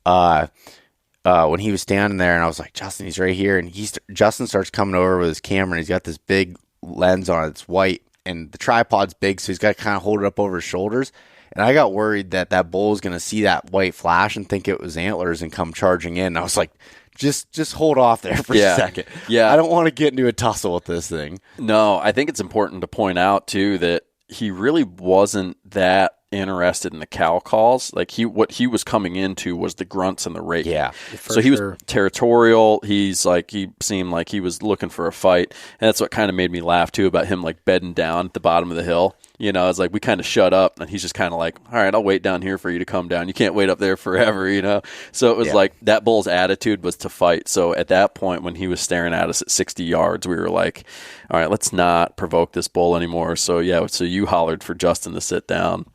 when he was standing there, and I was like, Justin, he's right here. And Justin starts coming over with his camera, and he's got this big lens on it. It's white, and the tripod's big, so he's got to kind of hold it up over his shoulders. And I got worried that bull was going to see that white flash and think it was antlers and come charging in. And I was like, just hold off there for a second. Yeah. I don't want to get into a tussle with this thing. No, I think it's important to point out, too, that he really wasn't that interested in the cow calls. Like what he was coming into was the grunts and the rake. Yeah. So he was territorial. He seemed like he was looking for a fight. And that's what kind of made me laugh too about him like bedding down at the bottom of the hill. It's like we kind of shut up, and he's just kind of like, all right, I'll wait down here for you to come down. You can't wait up there forever, So it was like that bull's attitude was to fight. So at that point when he was staring at us at 60 yards, we were like, all right, let's not provoke this bull anymore. So you hollered for Justin to sit down.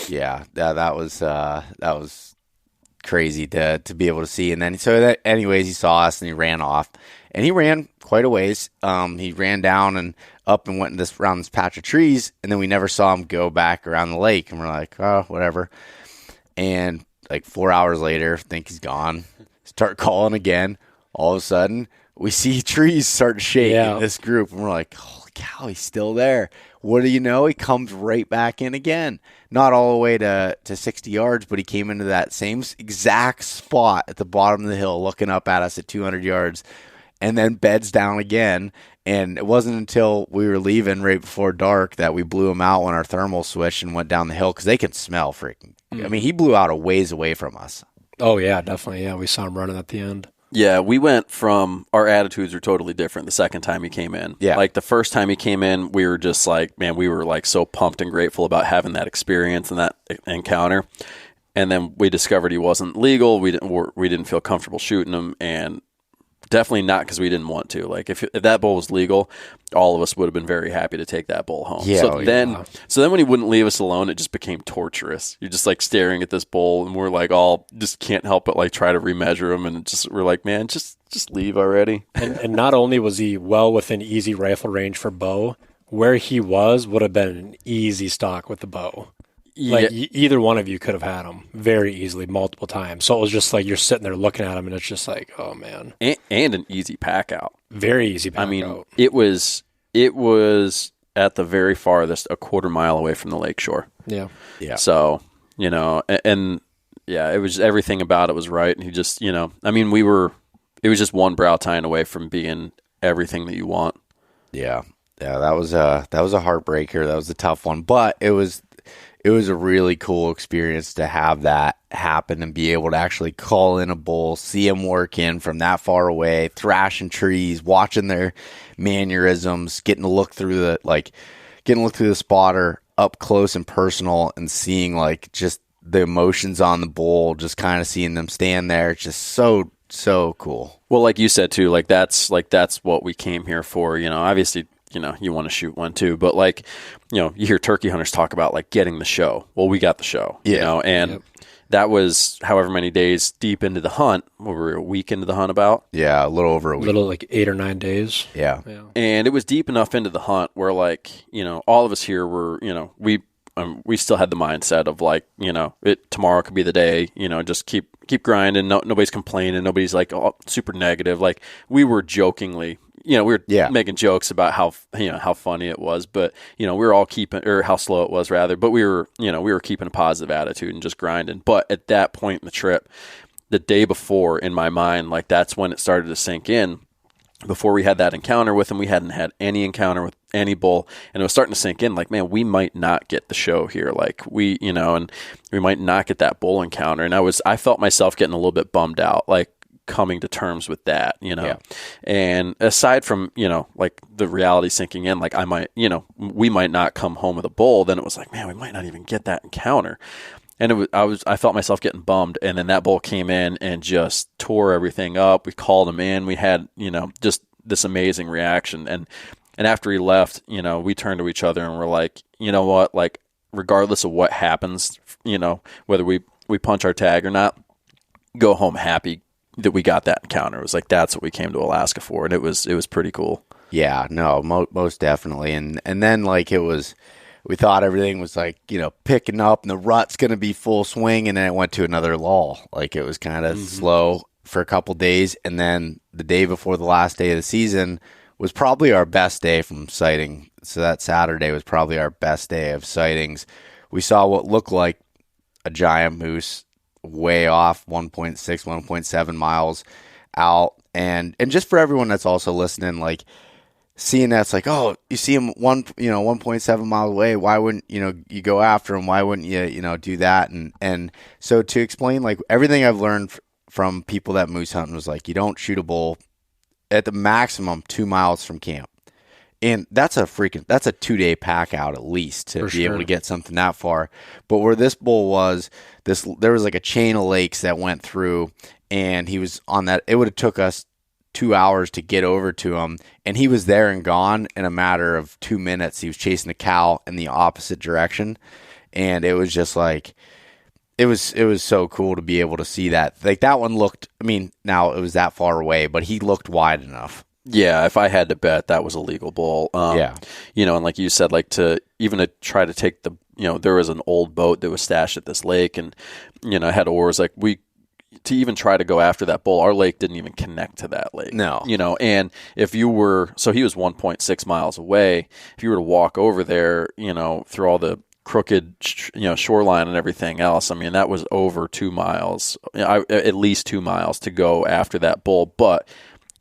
Yeah, that was crazy to be able to see. And then anyways, he saw us and he ran off, and he ran quite a ways. He ran down and up and went around this patch of trees, and then we never saw him go back around the lake. And we're like, oh, whatever. And like 4 hours later, think he's gone. Start calling again. All of a sudden, we see trees start to shake in this group, and we're like, holy cow, he's still there. What do you know? He comes right back in again. Not all the way to 60 yards, but he came into that same exact spot at the bottom of the hill looking up at us at 200 yards, and then beds down again. And it wasn't until we were leaving right before dark that we blew him out when our thermal switched and went down the hill, because they can smell freaking. I mean, he blew out a ways away from us. Oh, yeah, definitely. Yeah, we saw him running at the end. Yeah, we went from our attitudes are totally different the second time he came in. Yeah. Like the first time he came in, we were just like, man, we were like so pumped and grateful about having that experience and that encounter. And then we discovered he wasn't legal. We didn't feel comfortable shooting him, and definitely not because we didn't want to. Like if that bull was legal, all of us would have been very happy to take that bull home. Yeah, so then when he wouldn't leave us alone, it just became torturous. You're just like staring at this bull, and we're like all just can't help but like try to remeasure him, and we're like, man, just leave already. And not only was he well within easy rifle range for bow, where he would have been an easy stock with the bow. Yeah. Like either one of you could have had him very easily multiple times. So it was just like you're sitting there looking at him, and it's just like, oh man. And an easy pack out. Very easy pack out. It was at the very farthest a quarter mile away from the lakeshore. Yeah. Yeah. So, and it was everything about it was right. And he just, it was just one brow tine away from being everything that you want. Yeah. Yeah, that was a heartbreaker. That was a tough one, but it was a really cool experience to have that happen and be able to actually call in a bull, see him work in from that far away, thrashing trees, watching their mannerisms, getting to look through the spotter up close and personal, and seeing like just the emotions on the bull, just kind of seeing them stand there. It's just so cool. Well, like you said too, that's what we came here for. Obviously, you want to shoot one too, but you hear turkey hunters talk about like getting the show. Well, we got the show, and that was however many days deep into the hunt. We were a week into the hunt about. Yeah, a little over a week. Like 8 or 9 days. Yeah. And it was deep enough into the hunt where all of us here were, we still had the mindset of like, tomorrow could be the day, just keep grinding. Nobody's complaining. Nobody's like super negative. Like we were jokingly, we were making jokes about how funny it was, but we were all or how slow it was rather, but we were keeping a positive attitude and just grinding. But at that point in the trip, the day before, in my mind, like that's when it started to sink in. Before we had that encounter with him, we hadn't had any encounter with any bull, and it was starting to sink in like, man, we might not get the show here. Like and we might not get that bull encounter. And I felt myself getting a little bit bummed out, like coming to terms with that, And aside from, like the reality sinking in, like we might not come home with a bull, then it was like, man, we might not even get that encounter. And I felt myself getting bummed. And then that bull came in and just tore everything up. We called him in. We had, just this amazing reaction. And after he left, we turned to each other and we're like, you know what, like, regardless of what happens, whether we punch our tag or not, go home happy that we got that encounter. It was like, that's what we came to Alaska for. And it was pretty cool. Yeah, no, most definitely. And then like we thought everything was like, picking up and the rut's going to be full swing. And then it went to another lull. Like it was kind of slow for a couple days. And then the day before the last day of the season was probably our best day from sighting. So that Saturday was probably our best day of sightings. We saw what looked like a giant moose way off 1.6, 1.7 miles out. And just for everyone that's also listening, like seeing that's like, oh, you see him 1.7 miles away. Why wouldn't, you go after him? Why wouldn't you, do that? And so to explain, like everything I've learned from people that moose hunting was like, you don't shoot a bull at the maximum 2 miles from camp. And that's a 2-day pack out at least to be able to get something that far. But where this bull was, there was like a chain of lakes that went through, and he was on that. It would have took us 2 hours to get over to him, and he was there and gone in a matter of 2 minutes. He was chasing a cow in the opposite direction, and it was just like it was so cool to be able to see that. Like that one looked. I mean, now it was that far away, but he looked wide enough. Yeah, if I had to bet, that was a legal bull. Yeah. And like you said, like to try to take the, there was an old boat that was stashed at this lake and, it had oars. Like to even try to go after that bull, our lake didn't even connect to that lake. No. And if you were, so he was 1.6 miles away. If you were to walk over there, through all the crooked, shoreline and everything else, I mean, that was over 2 miles, at least 2 miles to go after that bull. But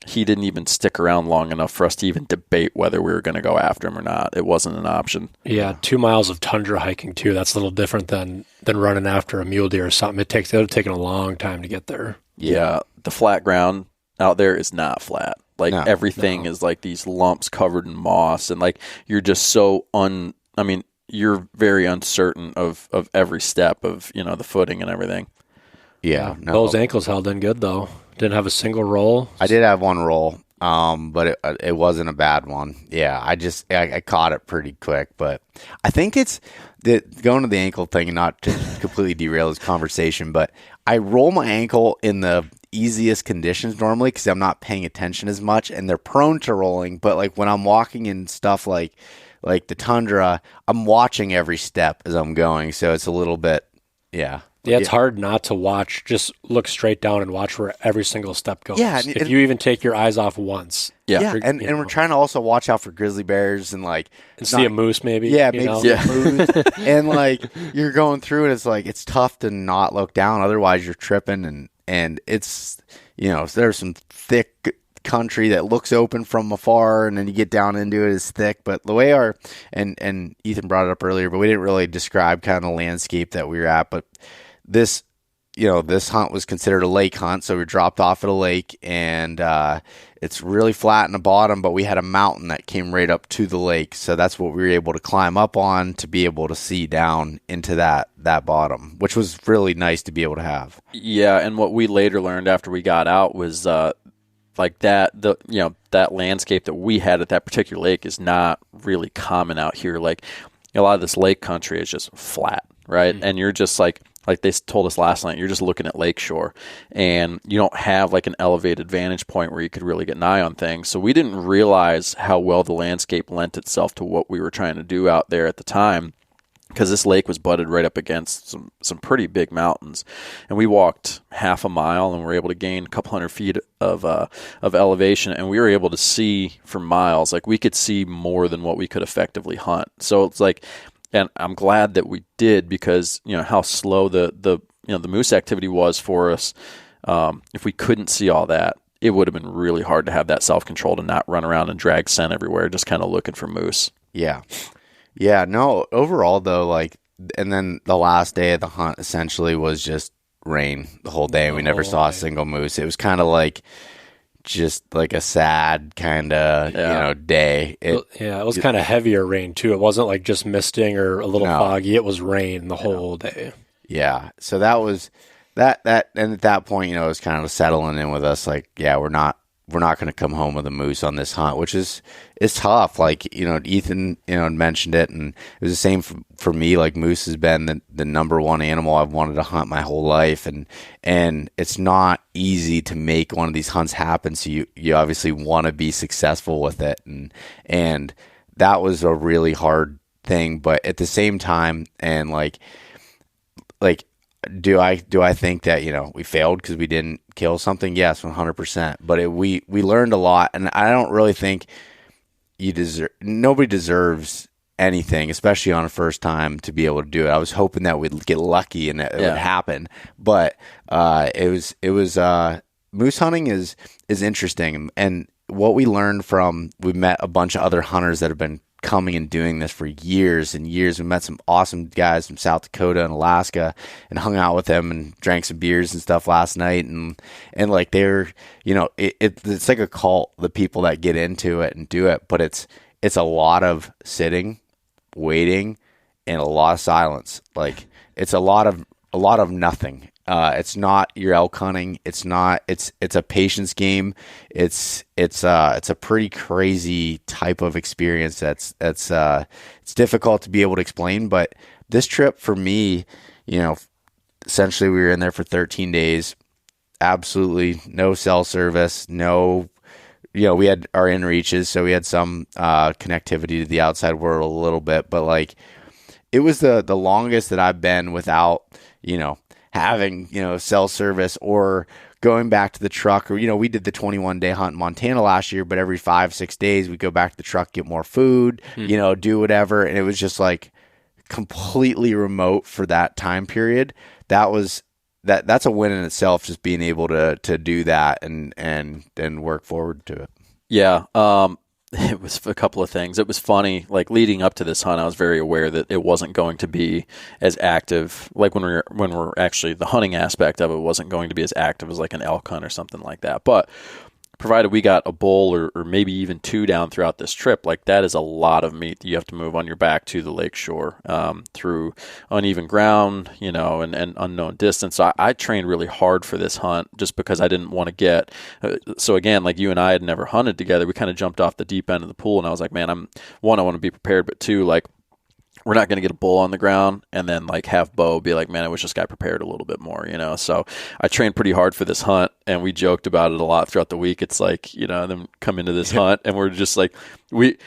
he didn't even stick around long enough for us to even debate whether we were going to go after him or not. It wasn't an option. Yeah, 2 miles of tundra hiking too. That's a little different than running after a mule deer or something. It would have taken a long time to get there. Yeah, the flat ground out there is not flat. Like everything is like these lumps covered in moss, and like you're just so you're very uncertain of every step of the footing and everything. Yeah, Those ankles held in good though. Didn't have a single roll. I did have one roll, but it wasn't a bad one. Yeah, I caught it pretty quick, but I think it's going to the ankle thing, and not to completely derail this conversation, but I roll my ankle in the easiest conditions normally because I'm not paying attention as much, and they're prone to rolling. But like when I'm walking in stuff like the tundra, I'm watching every step as I'm going, so it's a little bit, yeah. Yeah, it's hard not to watch. Just look straight down and watch where every single step goes. Yeah, if you even take your eyes off once. Yeah, and we're trying to also watch out for grizzly bears and see a moose maybe. Yeah, maybe see a moose. And like you're going through and it's like it's tough to not look down, otherwise you're tripping and it's there's some thick country that looks open from afar, and then you get down into it, it's thick. But the way and Ethan brought it up earlier, but we didn't really describe kind of the landscape that we were at, but this hunt was considered a lake hunt, so we dropped off at a lake, and it's really flat in the bottom, but we had a mountain that came right up to the lake, so that's what we were able to climb up on to be able to see down into that bottom, which was really nice to be able to have. Yeah, and what we later learned after we got out was like that landscape that we had at that particular lake is not really common out here. Like a lot of this lake country is just flat, right? Mm-hmm. And you're just like they told us last night, you're just looking at lakeshore, and you don't have like an elevated vantage point where you could really get an eye on things. So we didn't realize how well the landscape lent itself to what we were trying to do out there at the time, because this lake was butted right up against some pretty big mountains. And we walked half a mile and were able to gain a couple hundred feet of elevation, and we were able to see for miles. Like we could see more than what we could effectively hunt. So it's like, and I'm glad that we did, because how slow the moose activity was for us. If we couldn't see all that, it would have been really hard to have that self-control to not run around and drag scent everywhere, just kind of looking for moose. Yeah. Yeah, no, overall though, and then the last day of the hunt essentially was just rain the whole day. We never saw a single moose. It was kind of like just like a sad kind of, day. It was kind of heavier rain too. It wasn't like just misting or a little foggy. It was rain the whole day. Yeah. So that was that, and at that point, it was kind of settling in with us. Like, yeah, we're not going to come home with a moose on this hunt, which is tough. Like, Ethan, mentioned it, and it was the same for me. Like, moose has been the number one animal I've wanted to hunt my whole life. And it's not easy to make one of these hunts happen. So you obviously want to be successful with it. And that was a really hard thing. But at the same time, and like, do I think that we failed because we didn't kill something? Yes, 100%. But we learned a lot, and I don't really think nobody deserves anything, especially on a first time, to be able to do it. I was hoping that we'd get lucky and it would happen, but it was moose hunting is interesting, and what we learned we met a bunch of other hunters that have been coming and doing this for years and years. We met some awesome guys from South Dakota and Alaska and hung out with them and drank some beers and stuff last night. And like they're, it's like a cult, the people that get into it and do it, but it's a lot of sitting, waiting, and a lot of silence. Like it's a lot of nothing. It's not your elk hunting. It's not. It's a patience game. It's a pretty crazy type of experience. It's difficult to be able to explain. But this trip for me, essentially we were in there for 13 days. Absolutely no cell service. No, we had our inReaches, so we had some connectivity to the outside world a little bit. But like, it was the longest that I've been without having cell service or going back to the truck. Or we did the 21-day hunt in Montana last year, but every 5-6 days we go back to the truck, get more food, do whatever, and it was just like completely remote for that time period. That's a win in itself, just being able to do that and work forward to it. Yeah. It was a couple of things. It was funny, like leading up to this hunt, I was very aware that it wasn't going to be as active. Like when we're actually, the hunting aspect of it wasn't going to be as active as like an elk hunt or something like that. But provided we got a bull or maybe even two down throughout this trip, like that is a lot of meat that you have to move on your back to the lakeshore through uneven ground, and unknown distance. So I trained really hard for this hunt just because I didn't want to get. So again, like you and I had never hunted together. We kind of jumped off the deep end of the pool, and I was like, man, I want to be prepared, but two, like, we're not going to get a bull on the ground and then like have Beau be like, man, I wish this guy prepared a little bit more, So I trained pretty hard for this hunt, and we joked about it a lot throughout the week. It's like, then come into this hunt and we're just like, we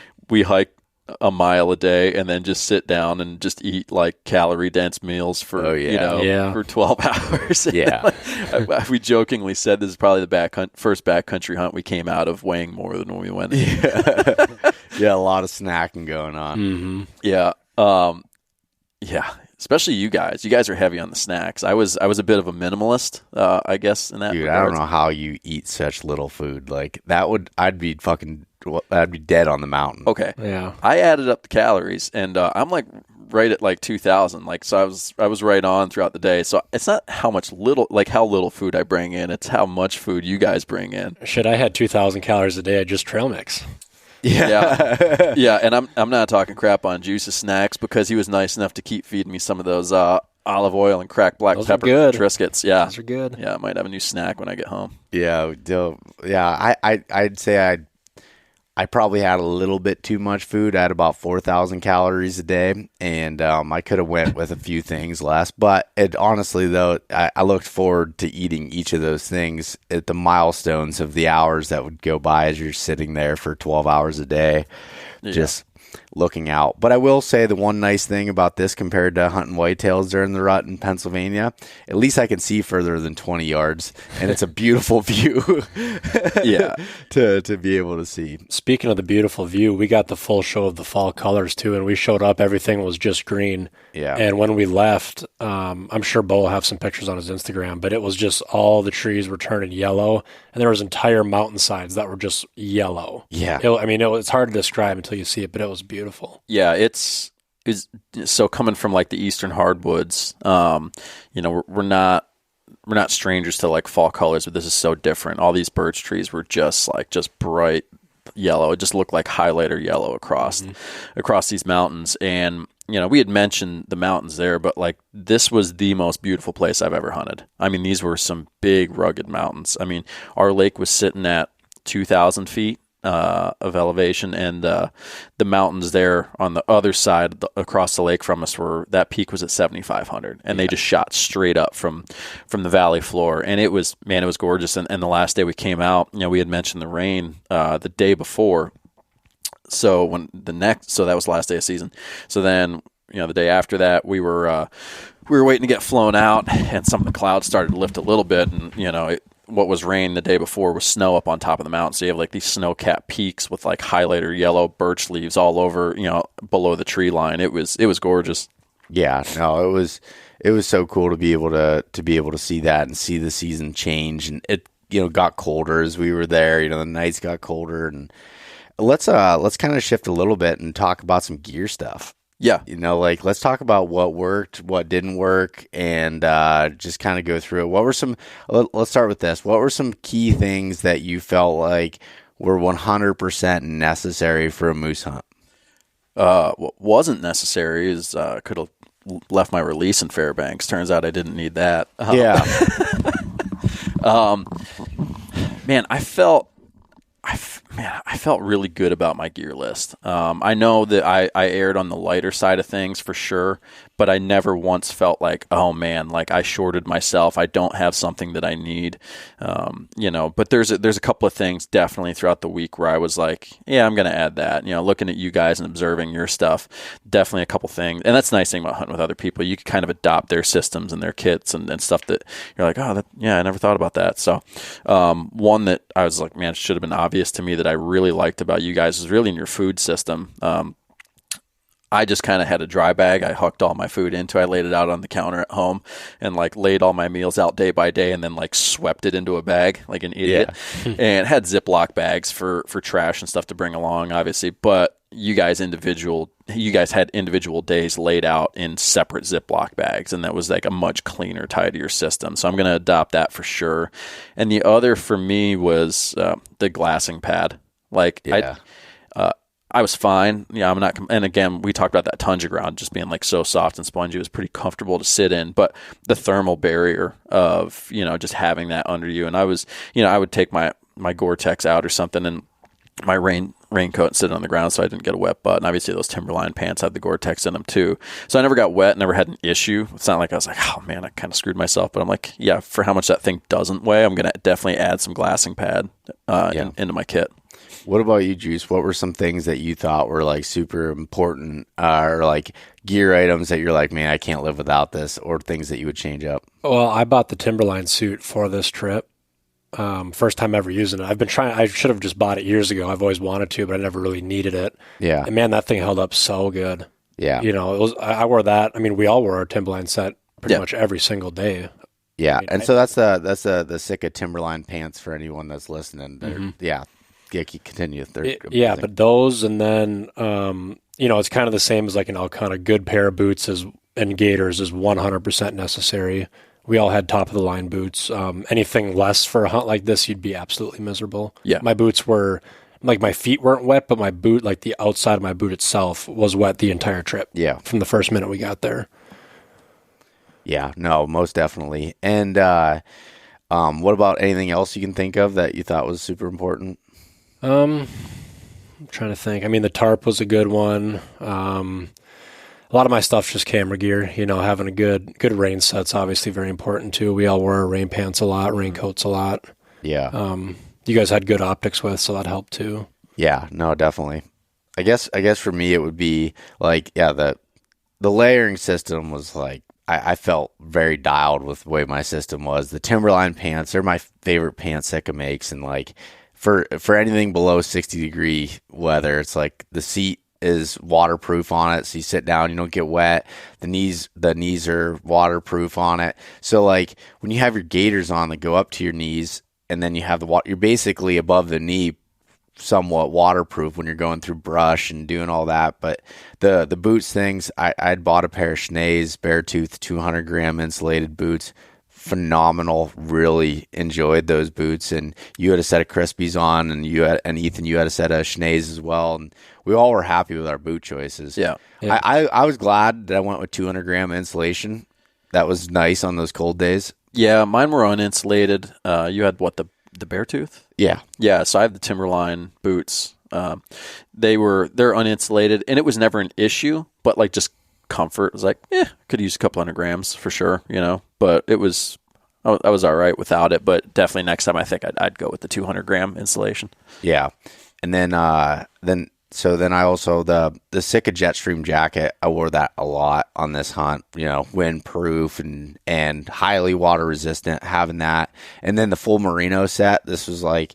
hike a mile a day and then just sit down and just eat like calorie dense meals for, for 12 hours. Yeah. We jokingly said this is probably the first backcountry hunt we came out of weighing more than when we went in. Yeah. A lot of snacking going on. Mm-hmm. Yeah. Especially you guys. You guys are heavy on the snacks. I was a bit of a minimalist, I guess, in that Dude, regards. I don't know how you eat such little food. Like I'd be dead on the mountain. Okay. Yeah. I added up the calories, and I'm like right at like 2,000. Like, so I was right on throughout the day. So it's not how little food I bring in. It's how much food you guys bring in. Shit, I had 2,000 calories a day. I just trail mix. Yeah. Yeah, and I'm not talking crap on Juice's snacks because he was nice enough to keep feeding me some of those olive oil and cracked black pepper Triscuits. Yeah. Those are good. Yeah, I might have a new snack when I get home. Yeah, I'd say I probably had a little bit too much food. I had about 4,000 calories a day, and I could have went with a few things less. But honestly, though, I looked forward to eating each of those things at the milestones of the hours that would go by as you're sitting there for 12 hours a day, just looking out. But I will say the one nice thing about this compared to hunting whitetails during the rut in Pennsylvania, at least I can see further than 20 yards, and it's a beautiful view. Yeah, to be able to see. Speaking of the beautiful view, we got the full show of the fall colors too, and we showed up, everything was just green. Yeah. And when we left, I'm sure Beau will have some pictures on his Instagram, but it was just all the trees were turning yellow, and there was entire mountainsides that were just yellow. Yeah. It's hard to describe until you see it, but it was beautiful. Yeah, it's so coming from like the eastern hardwoods, we're not strangers to like fall colors, but this is so different. All these birch trees were just bright yellow. It just looked like highlighter yellow across these mountains. And we had mentioned the mountains there, but like this was the most beautiful place I've ever hunted. I mean, these were some big rugged mountains. I mean, our lake was sitting at 2,000 feet of elevation, and the mountains there on the other side across the lake from us that peak was at 7,500, and they just shot straight up from the valley floor, and it was gorgeous. And the last day we came out, we had mentioned the rain the day before, so that was the last day of season. So then the day after that we were waiting to get flown out, and some of the clouds started to lift a little bit, and what was rain the day before was snow up on top of the mountain. So you have like these snow-capped peaks with like highlighter yellow birch leaves all over, below the tree line. It was gorgeous. Yeah, no, it was so cool to be able to see that and see the season change. And it, got colder as we were there. The nights got colder. And let's kind of shift a little bit and talk about some gear stuff. Yeah. Let's talk about what worked, what didn't work, and just kind of go through it. Let's start with this. What were some key things that you felt like were 100% necessary for a moose hunt? What wasn't necessary is could have left my release in Fairbanks. Turns out I didn't need that. Yeah. Man, I felt really good about my gear list. I know that I erred on the lighter side of things for sure, but I never once felt like, oh man, like I shorted myself. I don't have something that I need. But there's a couple of things definitely throughout the week where I was like, yeah, I'm going to add that. Looking at you guys and observing your stuff, definitely a couple things. And that's the nice thing about hunting with other people. You can kind of adopt their systems and their kits and stuff that you're like, oh, I never thought about that. So one that I was like, man, it should have been obvious to me that I really liked about you guys is really in your food system. I just kind of had a dry bag I hooked all my food into. I laid it out on the counter at home and like laid all my meals out day by day and then like swept it into a bag like an idiot. Yeah. And had Ziploc bags for trash and stuff to bring along, obviously. But you guys had individual days laid out in separate Ziploc bags, and that was like a much cleaner, tidier system. So I'm going to adopt that for sure. And the other for me was the glassing pad. Like yeah. I was fine. Yeah, I'm not. And again, we talked about that tundra ground just being like so soft and spongy. It was pretty comfortable to sit in. But the thermal barrier of just having that under you, and I was I would take my Gore-Tex out or something and my raincoat and sit on the ground so I didn't get a wet butt. And obviously those Timberline pants had the Gore-Tex in them too. So I never got wet, never had an issue. It's not like I was like, oh man, I kind of screwed myself. But I'm like, yeah, for how much that thing doesn't weigh, I'm going to definitely add some glassing pad into my kit. What about you, Juice? What were some things that you thought were like super important or like gear items that you're like, man, I can't live without this, or things that you would change up? Well, I bought the Timberline suit for this trip. First time ever using it. I should have just bought it years ago. I've always wanted to, but I never really needed it. Yeah. And man, that thing held up so good. Yeah. I wore that. I mean, we all wore our Timberline set pretty much every single day. Yeah. So that's the Sika Timberline pants for anyone that's listening. Mm-hmm. Yeah. Yeah, continue. But those, and then it's kind of the same as like kind of good pair of boots and gaiters is 100% necessary. We all had top of the line boots. Anything less for a hunt like this, you'd be absolutely miserable. Yeah, my boots were like, my feet weren't wet, but my boot, like the outside of my boot itself, was wet the entire trip. Yeah, from the first minute we got there. Yeah, no, most definitely. And what about anything else you can think of that you thought was super important? I'm trying to think. I mean, the tarp was a good one. A lot of my stuff's just camera gear. Having a good rain set's obviously very important too. We all wore rain pants a lot, raincoats a lot. Yeah. You guys had good optics with, so that helped too. Yeah, no, definitely. I guess for me it would be like, the layering system was like, I felt very dialed with the way my system was. The Timberline pants, they're my favorite pants Sika makes, and like for anything below 60-degree weather, it's like the seat is waterproof on it, so you sit down, you don't get wet. The knees are waterproof on it. So like when you have your gaiters on that go up to your knees, and then you have you're basically above the knee, somewhat waterproof when you're going through brush and doing all that. But the boots things, I'd bought a pair of Schnee's Beartooth 200-gram insulated boots. phenomenal. Really enjoyed those boots, and you had a set of Crispies on, and Ethan, you had a set of Schnees as well, and we all were happy with our boot choices. Yeah. I was glad that I went with 200 gram insulation. That was nice on those cold days. Yeah, mine were uninsulated. You had what, the Beartooth? Yeah. Yeah, so I have the Timberline boots. They're uninsulated, and it was never an issue, but like just comfort. It was like, could use a couple 100 grams for sure, but I was all right without it, but definitely next time I think I'd go with the 200 gram insulation. Yeah. And then I also, the Sitka Jetstream jacket, I wore that a lot on this hunt, windproof and highly water resistant, having that. And then the full merino set, this was like,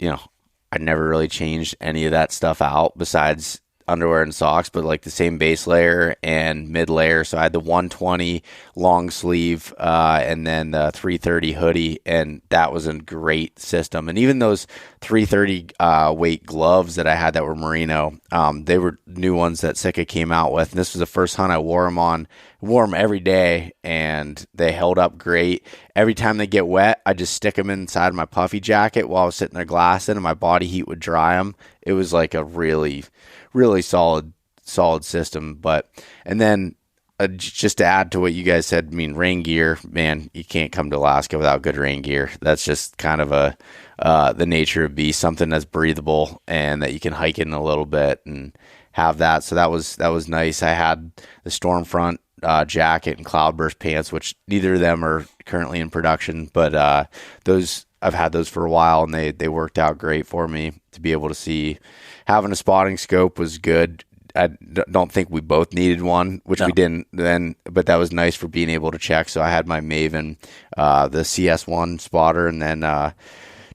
I never really changed any of that stuff out besides underwear and socks, but like the same base layer and mid layer. So I had the 120 long sleeve and then the 330 hoodie, and that was a great system. And even those 330 weight gloves that I had that were merino, they were new ones that Sitka came out with. And this was the first hunt I wore them on. Wore them every day, and they held up great. Every time they get wet, I just stick them inside my puffy jacket while I was sitting there glassing, and my body heat would dry them. It was like a really, really solid system. And then just to add to what you guys said, rain gear, man, you can't come to Alaska without good rain gear. That's just kind of the nature of beast, something that's breathable and that you can hike in a little bit and have that. So that was nice. I had the Stormfront jacket and Cloudburst pants, which neither of them are currently in production, but I've had those for a while, and they worked out great for me to be able to see. Having a spotting scope was good. I don't think we both needed one, which we didn't then, but that was nice for being able to check. So I had my Maven, the CS1 spotter, and then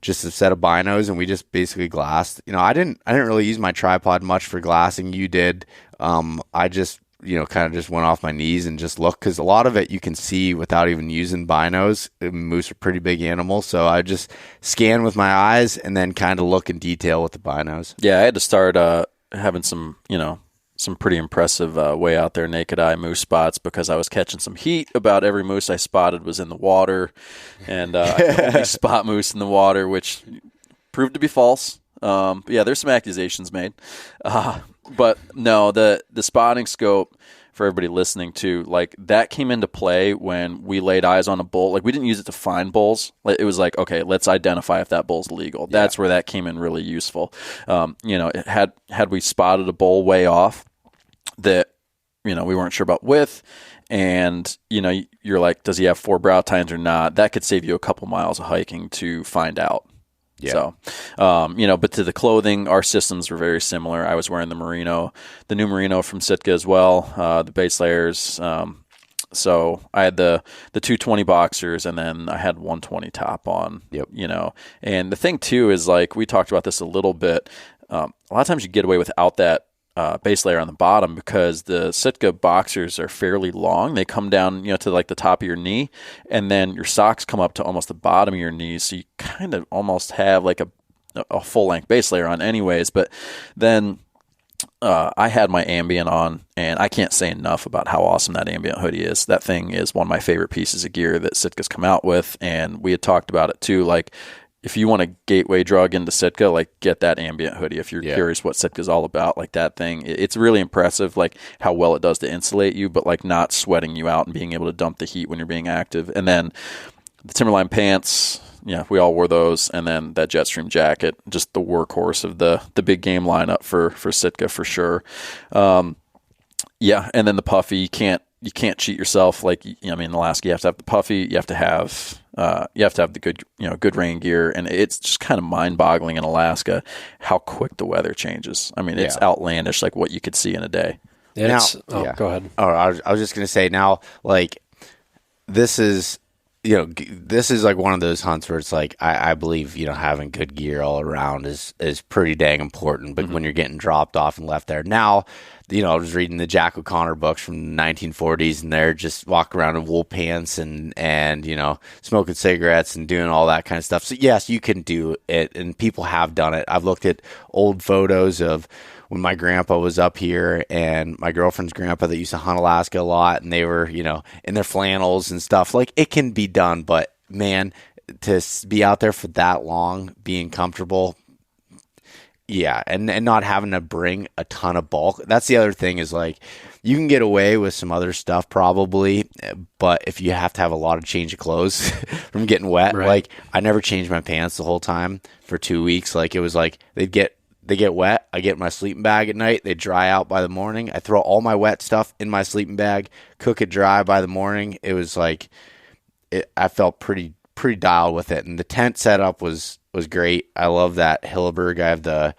just a set of binos, and we just basically glassed. I didn't really use my tripod much for glassing. You did. I just kind of just went off my knees and just looked, because a lot of it you can see without even using binos. Moose are pretty big animals, so I just scan with my eyes and then kind of look in detail with the binos. Yeah, I had to start having some pretty impressive way out there naked eye moose spots, because I was catching some heat about every moose I spotted was in the water, and I could only spot moose in the water, which proved to be false. Yeah, there's some accusations made. But no, the spotting scope, for everybody listening to, like, that came into play when we laid eyes on a bull. Like, we didn't use it to find bulls. It was like, okay, let's identify if that bull's legal. That's where that came in really useful. Had we spotted a bull way off that, we weren't sure about width, and, you're like, does he have 4 brow tines or not? That could save you a couple miles of hiking to find out. Yeah. So, but to the clothing, our systems were very similar. I was wearing the new merino from Sitka as well, the base layers. So I had the 220 boxers, and then I had 120 top on. Yep. And the thing too is, like, we talked about this a little bit. A lot of times you get away without that base layer on the bottom, because the Sitka boxers are fairly long. They come down, to like the top of your knee, and then your socks come up to almost the bottom of your knees. So you kind of almost have like a full length base layer on anyways. But then I had my ambient on, and I can't say enough about how awesome that ambient hoodie is. That thing is one of my favorite pieces of gear that Sitka's come out with. And we had talked about it too. Like, if you want a gateway drug into Sitka, like, get that ambient hoodie. If you're curious what Sitka's all about, like, that thing, it's really impressive, like, how well it does to insulate you, but, like, not sweating you out and being able to dump the heat when you're being active. And then the Timberline pants, we all wore those. And then that Jetstream jacket, just the workhorse of the big game lineup for Sitka for sure. And then the puffy, you can't cheat yourself. Like, in Alaska, you have to have the puffy, you have to have the good rain gear, and it's just kind of mind-boggling in Alaska how quick the weather changes. It's outlandish, like what you could see in a day. Go ahead. Oh, I was just gonna say, now, like, this is like one of those hunts where it's like, I believe, having good gear all around is pretty dang important. But when you're getting dropped off and left there now, I was reading the Jack O'Connor books from the 1940s, and they're just walking around in wool pants and smoking cigarettes and doing all that kind of stuff. So yes, you can do it, and people have done it. I've looked at old photos of when my grandpa was up here and my girlfriend's grandpa that used to hunt Alaska a lot, and they were, in their flannels and stuff. Like, it can be done, but man, to be out there for that long, being comfortable, yeah, and not having to bring a ton of bulk. That's the other thing is, like, you can get away with some other stuff probably, but if you have to have a lot of change of clothes from getting wet, Right. like, I never changed my pants the whole time for 2 weeks. Like, it was like they get wet. I get my sleeping bag at night. They dry out by the morning. I throw all my wet stuff in my sleeping bag, cook it dry by the morning. It was like I felt pretty dialed with it, and the tent setup was great. I love that Hilleberg. I have the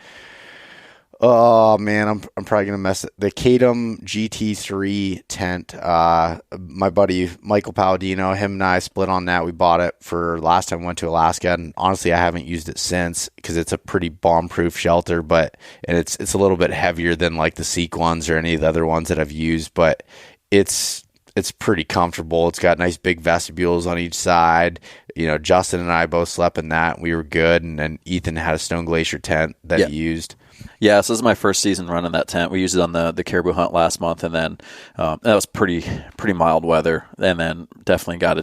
I'm probably gonna mess it. The Kadam GT3 tent. My buddy Michael Palladino, him and I split on that. We bought it for last time we went to Alaska, and honestly, I haven't used it since because it's a pretty bomb-proof shelter. And it's a little bit heavier than like the Seek ones or any of the other ones that I've used, but it's pretty comfortable. It's got nice big vestibules on each side. Justin and I both slept in that. We were good, and then Ethan had a Stone Glacier tent that he used. Yeah, so this is my first season running that tent. We used it on the caribou hunt last month, and then that was pretty mild weather. And then definitely got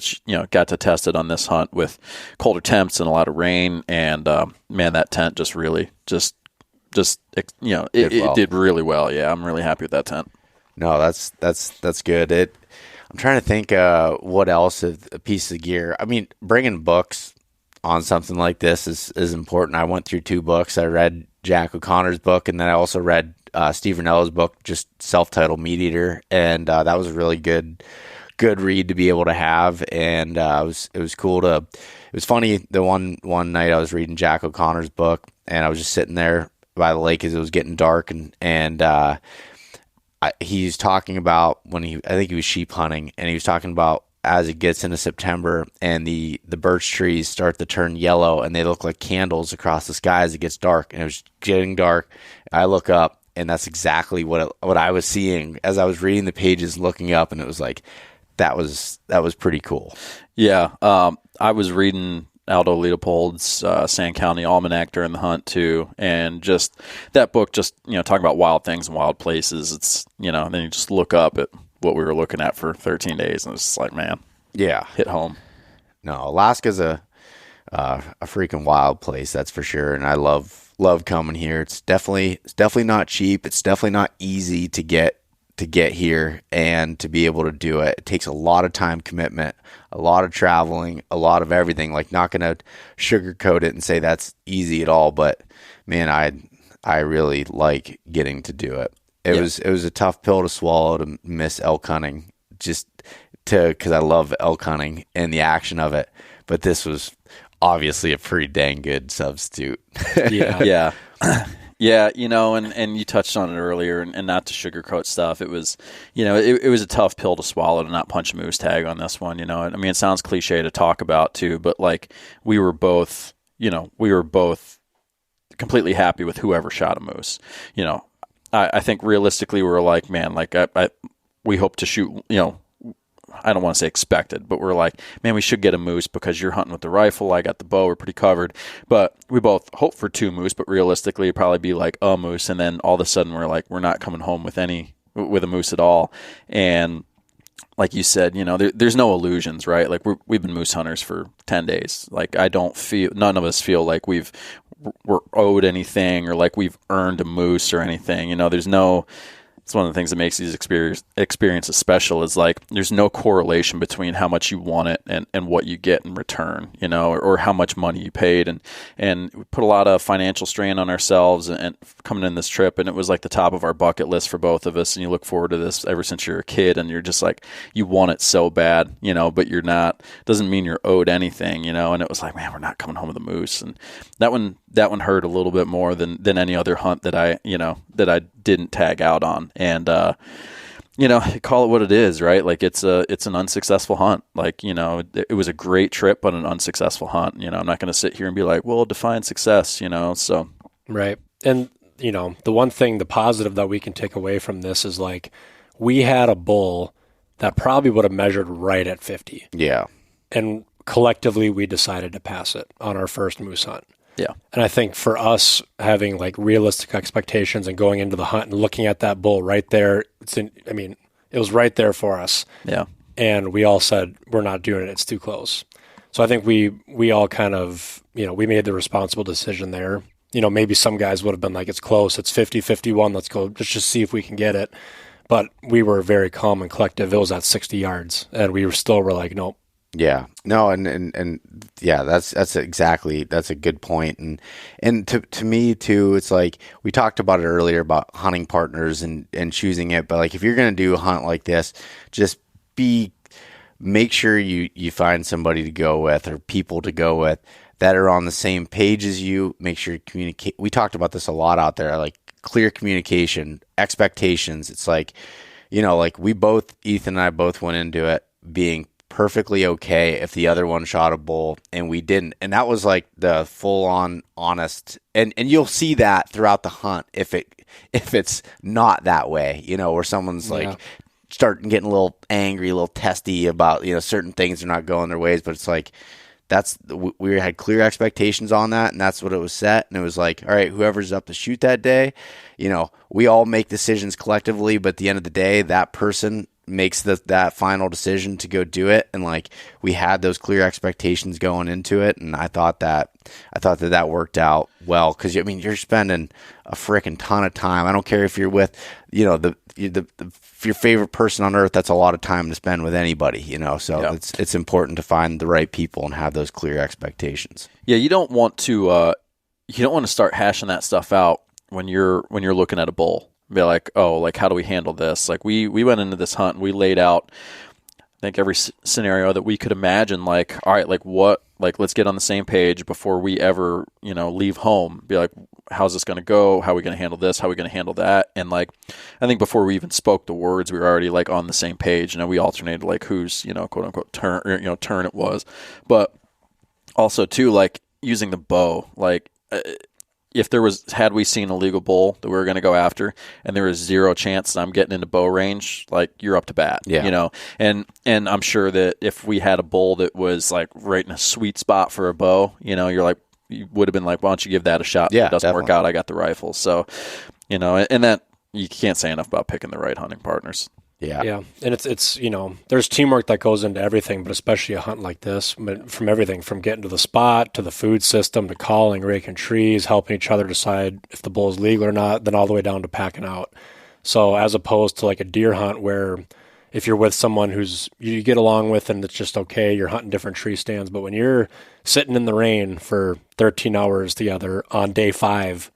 to test it on this hunt with colder temps and a lot of rain. And man, that tent just really it did really well. Yeah, I'm really happy with that tent. No, that's good. I'm trying to think what else a piece of gear. I mean, bringing books on something like this is important. I went through 2 books. I read Jack O'Connor's book, and then I also read Steve Rinnella's book, just self-titled Meat Eater, and that was a really good read to be able to have. And it was cool it was funny. The one night I was reading Jack O'Connor's book, and I was just sitting there by the lake as it was getting dark, and he's talking about I think he was sheep hunting, and he was talking about as it gets into September and the birch trees start to turn yellow and they look like candles across the sky as it gets dark. And it was getting dark. I look up, and that's exactly what I was seeing as I was reading the pages, looking up, and it was like that was pretty cool. Yeah, I was reading Aldo Leopold's Sand County Almanac during the hunt too, and just that book, just talking about wild things and wild places. It's then you just look up at what we were looking at for 13 days, and it's just like, man, yeah, hit home. No, Alaska's a freaking wild place, that's for sure, and I love coming here. It's definitely not cheap. It's definitely not easy to get here and to be able to do it. It takes a lot of time commitment, a lot of traveling, a lot of everything. Like, not going to sugarcoat it and say that's easy at all, but man, I really like getting to do it. It was a tough pill to swallow to miss elk hunting, because I love elk hunting and the action of it. But this was obviously a pretty dang good substitute. Yeah. Yeah, and you touched on it earlier, and not to sugarcoat stuff. It was, it was a tough pill to swallow to not punch a moose tag on this one. I mean, it sounds cliche to talk about too, but like we were both completely happy with whoever shot a moose. I think realistically we were like, man, like we hope to shoot, I don't want to say expected, but we're like, man, we should get a moose because you're hunting with the rifle. I got the bow. We're pretty covered. But we both hope for 2 moose, but realistically it'd probably be like a moose. And then all of a sudden we're like, we're not coming home with a moose at all. And like you said, there's no illusions, right? Like we've been moose hunters for 10 days. Like none of us feel like we're owed anything or like we've earned a moose or anything. It's one of the things that makes these experiences special is like there's no correlation between how much you want it and what you get in return, or how much money you paid. And we put a lot of financial strain on ourselves and coming in this trip, and it was like the top of our bucket list for both of us. And you look forward to this ever since you're a kid, and you're just like, you want it so bad, but you're not, doesn't mean you're owed anything, and it was like, man, we're not coming home with a moose. And that one hurt a little bit more than any other hunt that I didn't tag out on. And call it what it is, right? Like it's an unsuccessful hunt. Like, it was a great trip, but an unsuccessful hunt. I'm not going to sit here and be like, well, define success, so. Right. And, the one thing, the positive that we can take away from this is like, we had a bull that probably would have measured right at 50. Yeah. And collectively we decided to pass it on our first moose hunt. Yeah. And I think for us having like realistic expectations and going into the hunt and looking at that bull right there, it was right there for us. Yeah. And we all said, we're not doing it. It's too close. So I think we all kind of, we made the responsible decision there. Maybe some guys would have been like, it's close. It's 50-51. Let's go. Let's just see if we can get it. But we were very calm and collective. It was at 60 yards. And we were like, nope. Yeah, no, and yeah, that's a good point, and to me too, it's like we talked about it earlier about hunting partners and choosing it, but like if you're gonna do a hunt like this, just make sure you find somebody to go with or people to go with that are on the same page as you. Make sure you communicate. We talked about this a lot out there, like clear communication, expectations. It's like, like Ethan and I both went into it being perfectly okay if the other one shot a bull and we didn't, and that was like the full on honest, and you'll see that throughout the hunt if it's not that way, where someone's like starting getting a little angry, a little testy about certain things are not going their ways, but it's like we had clear expectations on that, and that's what it was set, and it was like, all right, whoever's up to shoot that day, we all make decisions collectively, but at the end of the day, that person makes that final decision to go do it, and like we had those clear expectations going into it, and I thought that worked out well, because you're spending a freaking ton of time. I don't care if you're with your favorite person on earth. That's a lot of time to spend with anybody, so it's important to find the right people and have those clear expectations. Yeah, you don't want to start hashing that stuff out when you're looking at a bull. Be like, oh, like how do we handle this? Like we went into this hunt and we laid out, I think, every scenario that we could imagine. Like, all right, like what, like let's get on the same page before we ever leave home. Be like, how's this going to go? How are we going to handle this? How are we going to handle that? And like, I think before we even spoke the words, we were already like on the same page. We alternated like whose quote unquote turn it was, but also too like using the bow, like. If had we seen a legal bull that we were going to go after, and there was zero chance that I'm getting into bow range, like you're up to bat, and I'm sure that if we had a bull that was like right in a sweet spot for a bow, you would have been like, why don't you give that a shot? Yeah, if it doesn't definitely work out, I got the rifle. So, and that you can't say enough about picking the right hunting partners. Yeah. And it's there's teamwork that goes into everything, but especially a hunt like this, from everything from getting to the spot, to the food system, to calling, raking trees, helping each other decide if the bull is legal or not, then all the way down to packing out. So as opposed to like a deer hunt where if you're with someone who's you get along with and it's just okay, you're hunting different tree stands. But when you're sitting in the rain for 13 hours together on day 5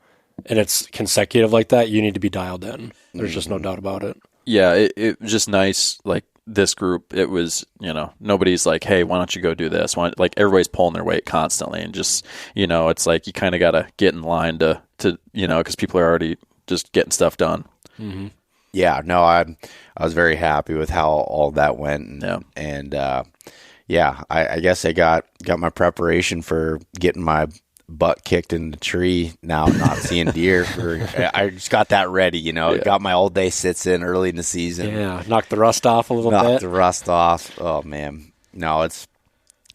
and it's consecutive like that, you need to be dialed in. There's just no doubt about it. Yeah, it was just nice. Like this group, it was, nobody's like, hey, why don't you go do this? Like everybody's pulling their weight constantly, and just, it's like you kind of got to get in line to because people are already just getting stuff done. Mm-hmm. Yeah, no, I was very happy with how all that went, and I guess I got my preparation for getting my butt kicked in the tree now, not seeing deer. I just got that ready, got my all day sits in early in the season. Yeah, knocked the rust off a little bit. Knocked the rust off. Oh man, no,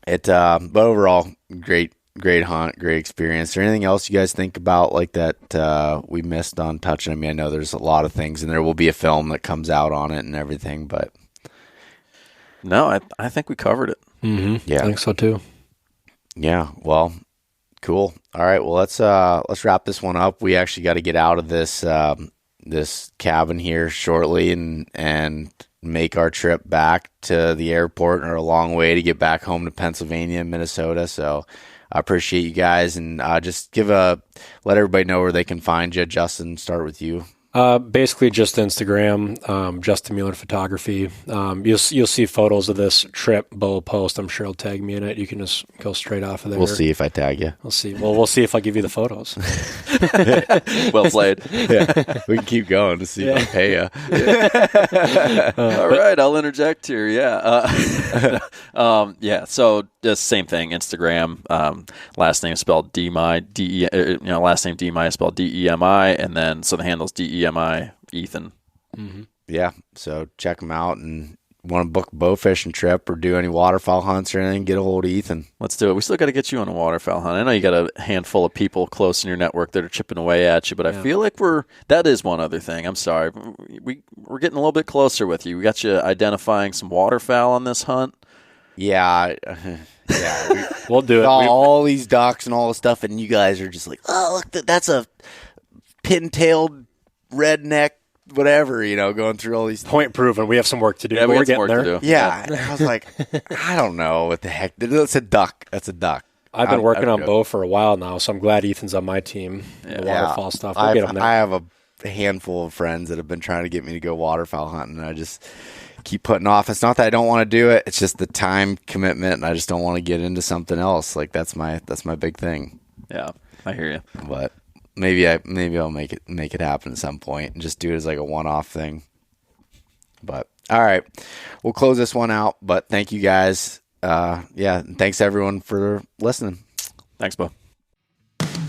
but overall, great hunt, great experience. Is there anything else you guys think about like that we missed on touching? I know there's a lot of things, and there will be a film that comes out on it and everything, but no, I think we covered it. Mm-hmm. Yeah, I think so too. Yeah, well. Cool. All right. Well, let's wrap this one up. We actually got to get out of this cabin here shortly and make our trip back to the airport, or a long way to get back home to Pennsylvania and Minnesota. So I appreciate you guys, and just let everybody know where they can find you. Justin, start with you. Basically just Instagram, Justin Mueller Photography. You'll see photos of this trip. Beau will post. I'm sure he'll tag me in it. You can just go straight off of there. We'll see if I tag you. We'll see. Well, we'll see if I give you the photos. Well played. Yeah, we can keep going to see if I pay you. All right, I'll interject here. Yeah. So just same thing. Instagram. Last name is spelled Demi. Last name Demi is spelled Demi, and then so the handle's Demi Ethan. Mm-hmm. Yeah. So check them out, and want to book a bow fishing trip or do any waterfowl hunts or anything, get a hold of Ethan. Let's do it. We still got to get you on a waterfowl hunt. I know you got a handful of people close in your network that are chipping away at you, but I feel like that is one other thing. I'm sorry. We're getting a little bit closer with you. We got you identifying some waterfowl on this hunt. Yeah. We'll do it. All these ducks and all this stuff, and you guys are just like, oh, look, that's a pin-tailed redneck, whatever, going through all these. Point proven. We have some work to do. Yeah, we we're got some getting work there. to do. Yeah. I was like, I don't know what the heck. That's a duck. That's a duck. I've been working on bow for a while now, so I'm glad Ethan's on my team. The waterfowl stuff. We'll get him there. I have a handful of friends that have been trying to get me to go waterfowl hunting, and I just keep putting off. It's not that I don't want to do it. It's just the time commitment, and I just don't want to get into something else. Like that's my big thing. Yeah, I hear you. But maybe I'll make it happen at some point and just do it as like a one-off thing. But all right, we'll close this one out. But thank you guys. Thanks everyone for listening. Thanks, Beau.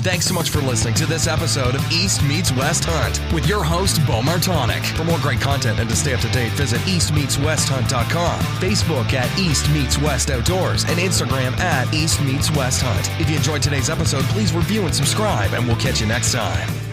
Thanks so much for listening to this episode of East Meets West Hunt with your host, Beau Martonik. For more great content and to stay up to date, visit eastmeetswesthunt.com, Facebook at East Meets West Outdoors, and Instagram at East Meets West Hunt. If you enjoyed today's episode, please review and subscribe, and we'll catch you next time.